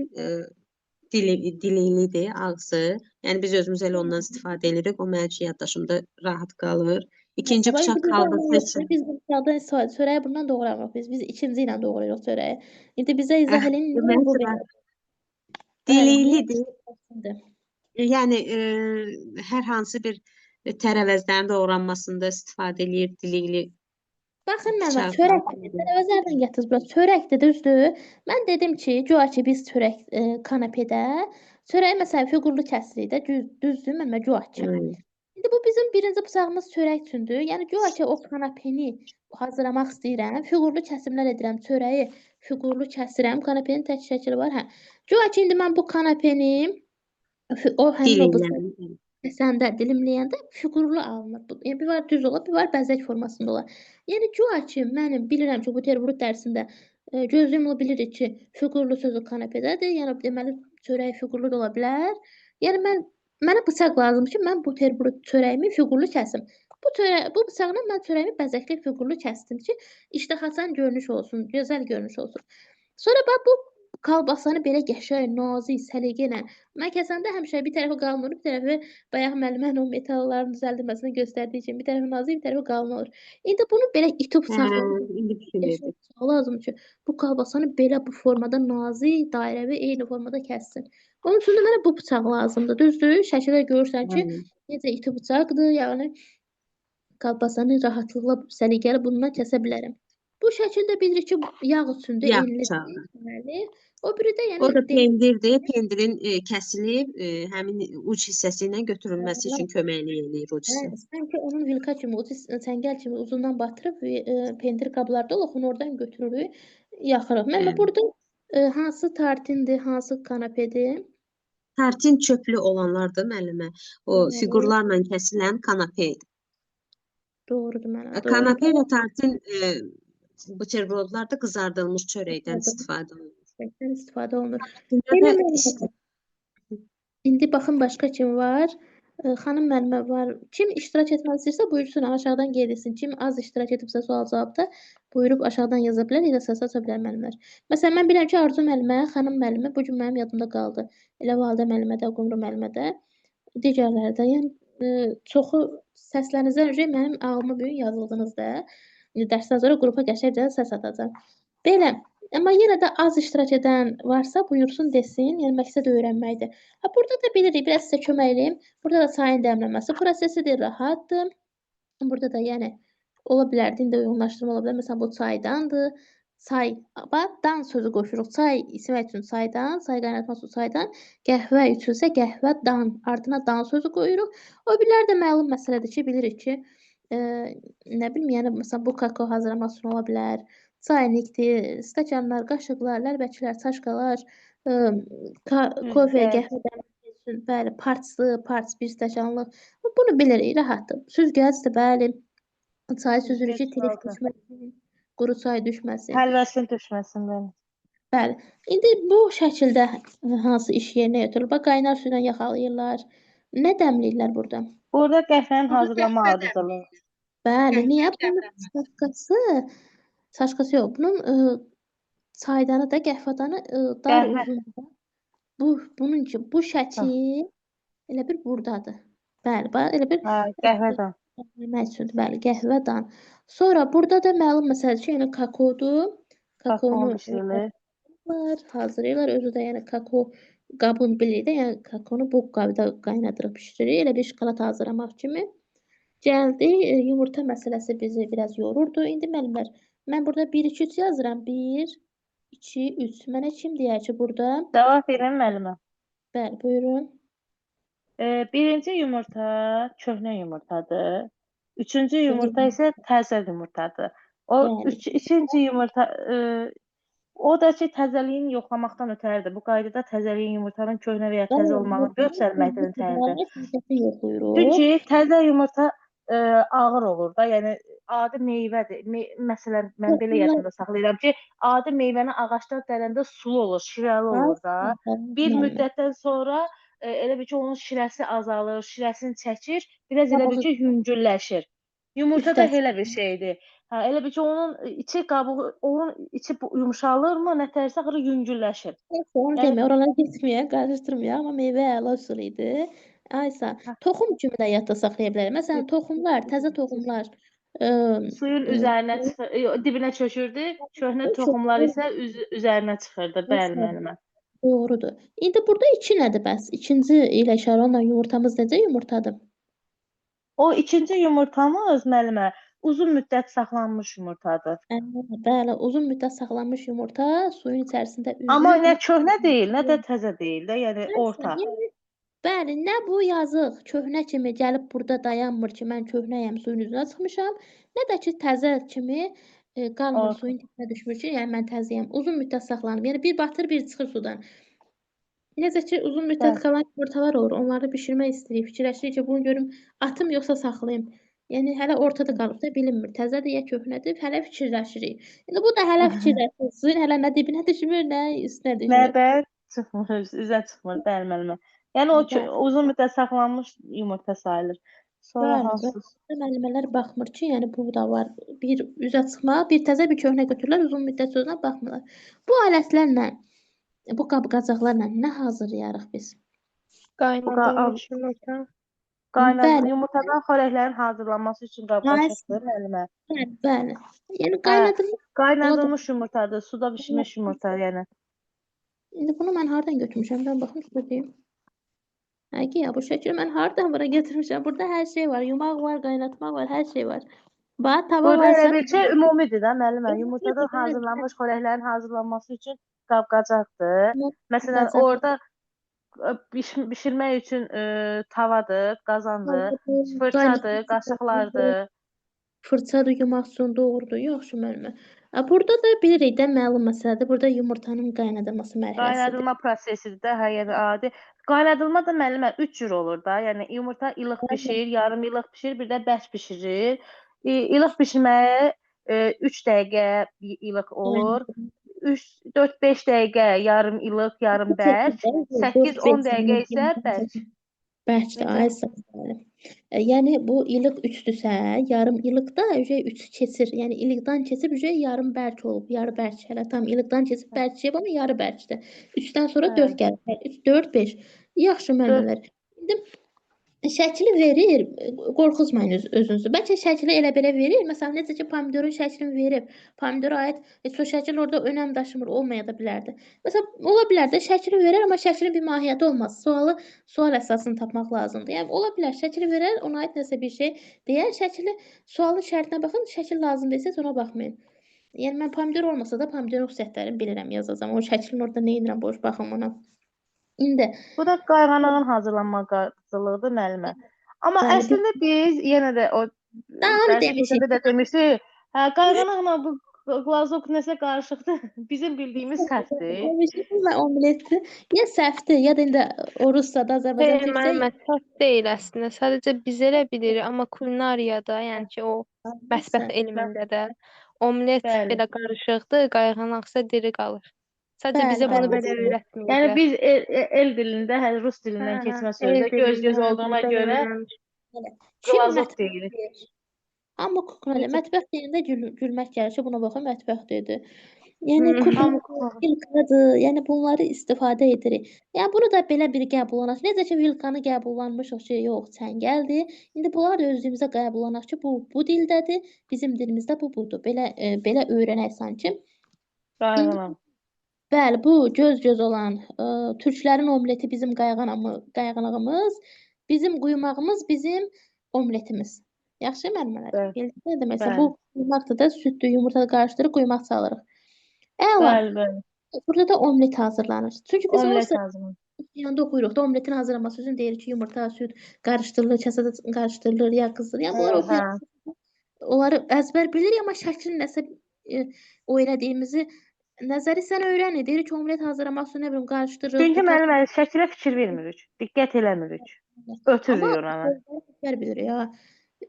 Dililidir, ağzı. Yəni biz özümüz elə ondan istifadə edirik. O mənim üçün yaddaşımda rahat qalır. İkinci Sabah bıçaq indi kalbası üçün. biz bu bıçaqdan istifadə çörəyi bundan doğramırıq biz. Biz ikinci ilə doğrayırıq çörəyi. İndi bizə izah edin. Niyə bu Məsələn, belə? dililidir. Bəli, Yəni hər hansı bir tərəvəzlərin doğranmasında istifadə eləyir dilikli baxın mənə bıçaq. çörək tərəvəzlərdən gətirdiniz bura. Çörəkdir, düzdür? Mən dedim ki, güya ki biz çörək kanapədə çörəyi məsələn fiqurlu kəsirik də, düzdür? Mən güya ki. İndi bu bizim birinci bıçağımız çörək üçündür. Yəni güya ki o kanapeni hazırlamaq istəyirəm. Fiqurlu kəsimlər edirəm. Çörəyi fiqurlu kəsirəm. Kanapenin tək şəkli var, hə. Güya ki indi mən bu kanapeni o həmin o bıçaq kəsəndə, dilimləyəndə fiqurlu alınır. Yəni bir var düz olar, bir var bəzək formasında olar. Yəni güya ki mənim bilirəm ki, buterbrod dərsində gözümlə bilirik ki, fiqurlu sözü kanapədədir. Yəni deməli çörək fiqurlu da ola bilər. Yəni mənə bıçaq lazımdır ki, mən buterbrod çörəyimi fiqurlu kəsim. Bu bıçaqla mən çörəyimi bəzəkli fiqurlu kəsdim ki, iştahaçan görünüş olsun, gözəl görünüş olsun. Sonra bax bu kalbasanı belə qəşəng, nazik, səliqə ilə mən kəsəndə həmişə bir tərəfi qalın olur, bir tərəfi bayaq müəllimənin o metalların düzəldilməsini göstərdiyi kimi bir tərəfi nazik, bir tərəfi qalın olur. İndi bunu belə itib saxlamaq lazım ki, bu kalbasanı belə bu formada nazik, dairəvi, eyni formada kəssin. Onun üçün də mənə bu bıçaq lazımdır, düzdür? Şəkildə görürsən ki, necə iti bıçaqdır, yəni kalbasanı rahatlıqla, səliqəli bununla kəsə bilərəm. Bu şəkildə bilirik ki, yağ üçündür, enlidir. O biri də yəni o da pendirdir. Pendirin kəsilib həmin uc hissəsi ilə götürülməsi üçün köməklik eləyir uc hissə. Sanki onun vilka kimi, çəngəl kimi uzundan batırıb pendir qablarda olaq, onu oradan götürürük, yaxırıq. Mən burada hansı tartindir, hansı kanapedir? Tartin çöplü olanlardır müəllimə. O fiqurlarla kəsilən kanapeydir. Doğrudur mənə. Kanapə və tartin buterbrodlarda qızardılmış çörəkdən istifadə olunur. İstifadə olunur. İndi baxın başqa kim var? Xanım müəllimə var. Kim iştirak etmək istəyirsə buyursun, aşağıdan qeyd etsin. Kim az iştirak edibsə sual-cavabda buyurub aşağıdan yaza bilər, ya da səs aça bilər müəllimlər. Məsələn, mən bilirəm ki, Arzu müəllimə, xanım müəllimə bu gün mənim yadımda qaldı. Elə Validə müəllimə də, Qumru müəllimə də, digərləri də. Yəni çoxu səslənizdən öncə mənim ağlıma bu gün yazıldınız da. Dərsdən sonra qrupa qəşəngcə səs atacağam. Belə, amma yenə də az iştirak edən varsa buyursun desin. Yəni məqsəd öyrənməkdir. Burada da bilirik, biraz sizə kömək edeyim. Burada da çayın dəmlənməsi prosesidir, rahatdır. Burada da yəni ola bilər, dində uyğunlaşdırma ola bilər. Məsələn, bu çaydandır. dan sözü qoşuruq. Çay içmək üçün çaydan, çay qaynatmaq üçün çaydan, qəhvə üçünsə qəhvədan, ardına dan sözü qoyuruq. O birilər də məlum məsələdir ki, bilirik ki, nə bilim, yəni məsələn bu kakao hazırlamaq üçün ola bilər. Çaynikdir, stəkanlar, qaşıqlar, lərbəkilər, çaşkalar, kofe, Süzgəc. qəhvə dəmləmək üçün, bəli, parts bir stəkanlıq. Bunu bilirik, rahatdır. Süzgəcdir, bəli. Çay süzürük ki, Süzgəc tirik çaydır. düşməsin, quru çay düşməsin. Həlvəsin düşməsin bəli. Bəli. İndi bu şəkildə hansı iş yerinə yetirir? Bax, qaynar suyla yaxalayırlar. Nə dəmləyirlər burada? Burada qəhvənin Bunu hazırlama qəhvə ardıcılığı. Bəli, Qəhvə niyə? Bunun dəmləməsi. saçkası yox. Bunun çaydanı da, qəhvədanı dar Qəhvə. uzundur. Bu şəkil elə bir burdadır. Bəli, bax, elə bir Hə, qəhvədən. yemək üçündür. Bəli, qəhvədan. Sonra burada da məlum məsələdir ki, yəni kakaodur. Kakaon bişirilir. Hazırlayırlar. Özü də yəni kakao qabını bilirik də, yəni kakaonu bu qabda qaynadırıq, bişiririk. Elə bir şokolad hazırlamaq kimi. Gəldi, yumurta məsələsi bizi biraz yorurdu. İndi müəllimlər, mən burada 1, 2, 3 yazıram. 1, 2, 3. Mənə kim deyər ki, burada? Cavab verin müəllimə. Bəli, buyurun. Birinci yumurta köhnə yumurtadır. Üçüncü yumurta isə təzə yumurtadır. O Bəli. ikinci yumurta o da ki, təzəliyin yoxlamaqdan ötəridir. Bu qaydada təzəliyin yumurtanın köhnə və ya təzə olmağını göstərməkdən ötəridir. Çünki təzə yumurta ağır olur da, yəni adi meyvədir. Məsələn, mən belə yadımda saxlayıram ki, adi meyvəni ağacdan dərəndə sulu olur, şirəli olur da. Bir müddətdən sonra elə bir ki, onun şirəsi azalır, şirəsini çəkir, biraz elə bir ki, yüngülləşir. Yumurta da elə bir şeydir. Hə, elə bir ki, onun içi qabığı, onun içi yumşalırmı, nətərsə axırı yüngülləşir. Onu demək, oralara getməyək, qarışdırmayaq, amma meyvə əla usul idi. Aysa, toxum kimi də yadda saxlaya bilərik. Məsələn, toxumlar, təzə toxumlar Suyun üzərinə dibinə çökürdü, köhnə toxumlar isə üzərinə çıxırdı. Bəli, müəllimə. Doğrudur. İndi burada 2 nədir bəs? İkinci ilə işarə olunan yumurtamız necə yumurtadır? O ikinci yumurtamız müəllimə uzun müddət saxlanmış yumurtadır. Bəli, uzun müddət saxlanmış yumurta suyun içərisində üzür. Amma nə köhnə deyil, nə də təzə deyil də, yəni orta. Bəli, nə bu yazıq köhnə kimi gəlib burada dayanmır ki, mən köhnəyəm, suyun üzünə çıxmışam, nə də ki təzə kimi qalmır, suyun dibinə düşmür ki, yəni mən təzəyəm. Uzun müddət saxlanıb. Yəni bir batır, bir çıxır sudan. Necə ki uzun müddət qalan yumurtalar olur. Onları bişirmək istəyirik. Fikirləşirik ki, bunu görüm atım yoxsa saxlayım. Yəni hələ ortada qalıb da bilinmir. Təzədir ya köhnədir, hələ fikirləşirik. İndi bu da hələ fikirləşir. Suyun hələ nə dibinə düşmür, nə üstünə düşmür. Nə də çıxmır, üzə çıxmır, bəli müəllimə. Yəni o uzun müddət saxlanmış yumurta sayılır. Sonra hansı? Müəllimələr baxmır ki, yəni bu da var. Bir üzə çıxmaq, bir təzə, bir köhnə götürürlər, uzun müddət sözünə baxmırlar. Bu alətlərlə, bu qab-qacaqlarla nə hazırlayarıq biz? Qaynadılmış yumurta. Yumurtadan xörəklərin hazırlanması üçün qab-qacaqdır, müəllimə. Bəli. Yəni qaynadılmış. Qaynadılmış yumurtadır, suda bişmiş yumurta, yəni. İndi bunu mən hardan götürmüşəm? Ben baxım istəyim. Həqiqi ya, bu şəkili mən hardan bura götürmüşəm? Burada hər şey var. Yumaq var, qaynatmaq var, hər şey var. Bax, tava Burada varsa... elə bir şey ümumidir də, müəllimə. Yumurtadan hazırlanmış xörəklərin hazırlanması üçün qab-qacaqdır. Məsələn, orada bişirmək üçün tavadır, qazandır, fırçadır, qaşıqlardır. Fırçadır, yumaq üçün doğrudur. Yaxşı müəllimə. Burada da bilirik də məlum məsələdir. Burada yumurtanın qaynadılması mərhələsidir. Qaynadılma prosesidir də, hə, yəni adi. Qaynadılma da müəllimə 3 cür olur da. Yəni yumurta ilıq bişir, yarım ilıq bişir, bir də bərk bişirir. İlıq bişirməyə 3 dəqiqə ilıq olur. 4-5 dəqiqə yarım ilıq, yarım bərk. 8-10 dəqiqə isə bərk. Bərkdir, aysa. Yəni bu ilıq 3-dürsə, yarım ilıq da ücə 3 keçir. Yəni ilıqdan keçib ücə yarım bərk olub, yarı bərk. Hələ tam ilıqdan keçib bərk şeyib, amma yarı bərkdir. 3-dən sonra 4 gəlir. 3, 4, 5. Yaxşı müəllimlər. İndi şəkli verir, qorxuzmayın özünüzü. Bəlkə şəkli elə belə verir. Məsələn, necə ki, pomidorun şəklini verib. Pomidora aid o şəkil orada önəm daşımır, olmaya da bilərdi. Məsələn, ola bilər də şəkli verər, amma şəklin bir mahiyyəti olmaz. Sual əsasını tapmaq lazımdır. Yəni, ola bilər, şəkli verər, ona aid nəsə bir şey deyər. Şəkli, sualın şərtinə baxın, şəkil lazım deyilsə, ona baxmayın. Yəni mən pomidor olmasa da pomidor xüsusiyyətlərini bilirəm, yazacağam. O şəklin orada nə edirəm, boş baxım ona. İndi Bu da qayğanağın hazırlanma qaydasıdır müəllimə. Amma bəli, əslində biz yenə də o daha onu dərsi demişik. keçəndə də demişdik, hə qayğanaqla bu qlazok nəsə qarışıqdır. Bizim bildiyimiz səhvdir. Demişiklə omleti ya səhvdir, ya da indi o Rusiyada, Azərbaycan Xeyr, türkcə müəllimə, səhv deyil əslində. Sadəcə biz elə bilirik, amma kulinariyada, yəni ki, o mətbəx elmində də omlet Bəli. belə qarışıqdır, qayğanaqsa diri qalır. Sadəcə bizə bunu bəli. belə Yəni öyrətməyiblər. biz el dilində, hə rus dilindən keçmə sözü göz olduğuna görə Kim qlazok mətbəx deyirik. deyir? Amma kulinariya mətbəx deyəndə gülmək gəlir ki, buna baxın mətbəx dedi. Yəni kulinariya, vilkadır, yəni bunları istifadə edirik. Yəni bunu da belə bir qəbullanaq. Necə ki vilkanı qəbullanmışıq ki, yox, çəngəldir. İndi bunlar da özümüzə qəbullanaq ki, bu dildədir, bizim dilimizdə bu budur. Belə öyrənək sanki. Qayğanaq. Bəli, bu göz olan türklərin omleti bizim qayğanağımız, bizim quymağımız bizim omletimiz. Yaxşı müəllimələr? Bəli. Bildiniz nə deməksə Bəli. bu quymaqdır da, süddür, yumurta qarışdırıb quymaq salırıq. Əla. Bəli, bəli. Burada da omlet hazırlanır. Çünki biz Omlet onu hazırlanır. yanında oxuyuruq da omletin hazırlanması üçün deyirik ki, yumurta, süd qarışdırılır, kəsədə qarışdırılır, ya qızdırılır. Yəni bunları oxuyuruq. Onları əzbər bilirik, amma şəklin nəsə o elədiyimizi nəzəri sən öyrənir. Deyirik ki, omlet hazırlamaq üçün nə bilim qarışdırırıq. Çünki müəllimə şəkilə fikir vermirik, diqqət eləmirik. Ötürürük oranı. Əzbər bilirik ya.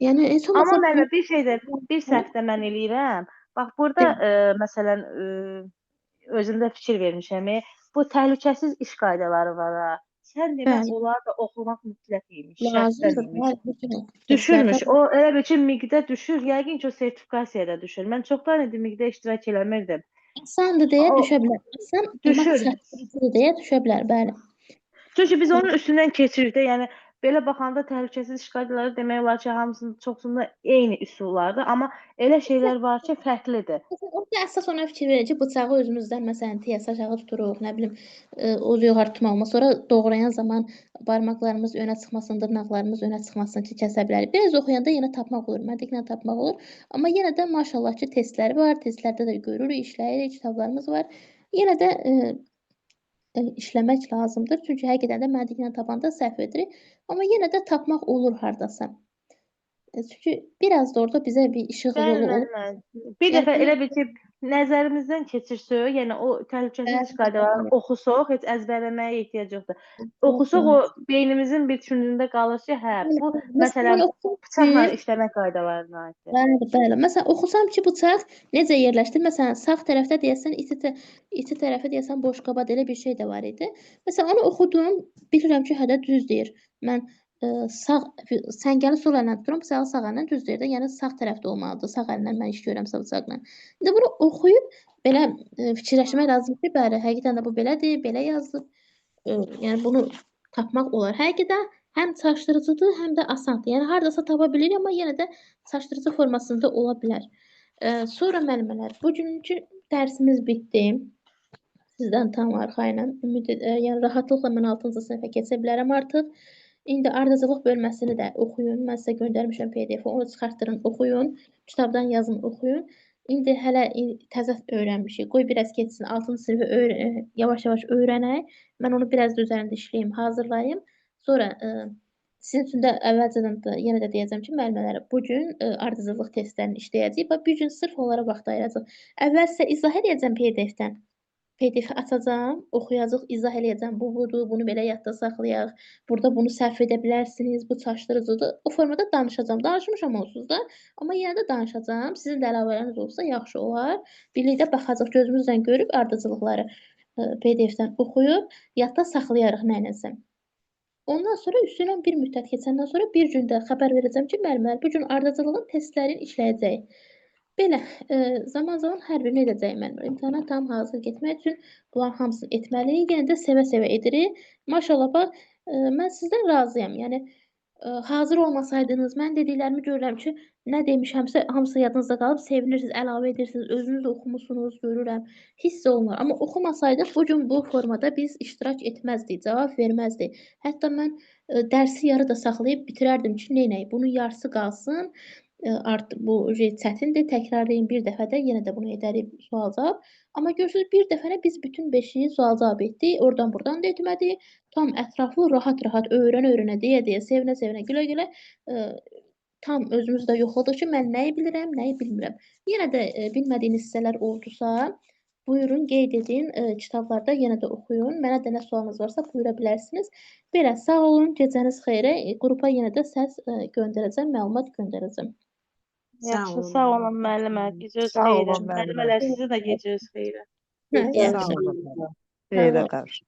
Yəni heç Amma olmasa müəllimə bir səhv də mən eləyirəm. Bax burada məsələn özümdə fikir vermişəm. Bu təhlükəsiz iş qaydaları var ha. Sən demə Bəli. onlar da oxumaq mütləq imiş, lazımdır. şərtdən imiş. Hər bütün Düşürmüş. O elə bir ki miqdə düşür. Yəqin ki o sertifikasiyada düşür. Mən çoxdan idi miqdə iştirak eləmirdim. Asandır deyə O düşə bilər. Asan imat düşür. çatdırıcıdır deyə düşə bilər, bəli. Çünki biz onun üstündən keçirik də, yəni belə baxanda təhlükəsiz iş qaydaları demək olar ki, hamısının çoxsunda eyni üsullardır, amma elə şeylər var ki, fərqlidir. Orada əsas ona fikir verir ki, bıçağı özümüzdən məsələn tiyəs aşağı tuturuq, nə bilim, o yuxarı tutmağımız, sonra doğrayan zaman barmaqlarımız önə çıxmasın, dırnaqlarımız önə çıxmasın ki, kəsə bilərik. Biraz oxuyanda yenə tapmaq olur, məntiqlə tapmaq olur. Amma yenə də maşallah ki, testləri var, testlərdə də görürük, işləyirik, kitablarımız var. Yenə də işləmək lazımdır. Çünki həqiqətən də məntiqlə tapanda səhv edirik. Amma yenə də tapmaq olur hardasa. Çünki biraz da orada bizə bir işıq yolu olur. Bir Yəni dəfə bunu- elə bir ki, nəzərimizdən keçirsək, yəni o təhlükəsiz iş qaydalarını oxusaq, heç əzbərləməyə ehtiyac yoxdur. Oxusaq o beynimizin bir düşüncündə qalır ki, hə, bu məsələn bıçaqla işləmək qaydalarına aiddir. Bəli, bəli. Məsələn, oxusam ki, bıçaq necə yerləşdir? Məsələn, sağ tərəfdə deyəsən iti tərəfə deyəsən boş qabad elə bir şey də var idi. Məsələn, onu oxudum, bilirəm ki, hədə düz deyir. Mən sağ səngəli sol əllə tuturam, bıçağı sağ əllə düz deyir də, yəni sağ tərəfdə olmalıdır. Sağ əllə mən iş görürəmsə bıçaqla. İndi bunu oxuyub belə fikirləşmək lazımdır ki, bəli, həqiqətən də bu belədir, belə yazılıb. Yəni bunu tapmaq olar. Həqiqətən həm çaşdırıcıdır, həm də asandır. Yəni hardasa tapa bilirik, amma yenə də çaşdırıcı formasında ola bilər. Sonra müəllimələr, bugünkü dərsimiz bitdi. Sizdən tam arxayınam. Yəni rahatlıqla mən 6-cı sinifə keçə bilərəm artıq. İndi ardıcıllıq bölməsini də oxuyun. Mən sizə göndərmişəm PDF-i. Onu çıxartdırın, oxuyun. Kitabdan yazın, oxuyun. İndi hələ təzə öyrənmişik. Qoy biraz keçsin. 6-cı sinifə yavaş-yavaş öyrənək. Mən onu biraz da üzərində işləyim, hazırlayım. Sonra sizin üçün də əvvəlcədən də yenə də deyəcəm ki, müəllimələr bu gün ardıcıllıq testlərini işləyəcəyik. Bax bu gün sırf onlara vaxt ayıracağıq. Əvvəl sizə izah edəcəm PDF-dən. PDF-i açacağam, oxuyacaq, izah eləyəcəm. Bu budur, bunu belə yadda saxlayaq. Burada bunu səhv edə bilərsiniz, bu çaşdırıcıdır. O formada danışacağam. Danışmışam onsuz da, amma yenə də danışacağam. Sizin də əlavələriniz olsa yaxşı olar. Birlikdə baxacaq, gözümüzlə görüb ardıcılıqları PDF-dən oxuyub, yadda saxlayarıq nəyinəsə. Ondan sonra üstündən bir müddət keçəndən sonra bir gündə xəbər verəcəm ki, müəllimlər, bu gün ardıcılığın testlərini işləyəcəyik. Belə, zaman-zaman hər birini edəcəyik müəllimlər. İmtahana tam hazır getmək üçün bunların hamısını etməliyik. Yenə də sevə-sevə edirik. Maşallah, bax, mən sizdən razıyam. Yəni, hazır olmasaydınız, mən dediklərimi görürəm ki, nə demişəmsə, hamısı yadınızda qalıb, sevinirsiniz, əlavə edirsiniz, özünüz də oxumusunuz, görürəm, hiss olunur. Amma oxumasaydıq, bugün bu formada biz iştirak etməzdik, cavab verməzdik. Hətta mən dərsi yarıda saxlayıb bitirərdim ki, neynək, bunun yarısı qalsın, Artıq bu çətindir. Təkrarlayın bir dəfə də, yenə də bunu edərik sual-cavab. Amma görürsünüz bir dəfənə biz bütün 5-i sual-cavab etdik. Oradan buradan da etmədik. Tam ətraflı, rahat-rahat öyrənə-öyrənə, deyə-deyə, sevinə-sevinə, gülə-gülə tam özümüzü də yoxladıq ki, mən nəyi bilirəm, nəyi bilmirəm. Yenə də bilmədiyiniz hissələr oldusa, buyurun qeyd edin, kitablarda yenə də oxuyun. Mənə də nə sualınız varsa buyura bilərsiniz. Belə, sağ olun, gecəniz xeyrə. Qrupa yenə də səs göndərəcəm, məlumat göndərəcəm. Sağ Yaxşı, olun. sağ olun müəllimə. Gecəniz Sağ xeyrə. olun müəllimə. Müəllimələr sizin də gecəniz xeyrə. Hə, Sağ yaxşı. olun. Xeyrə qarşı.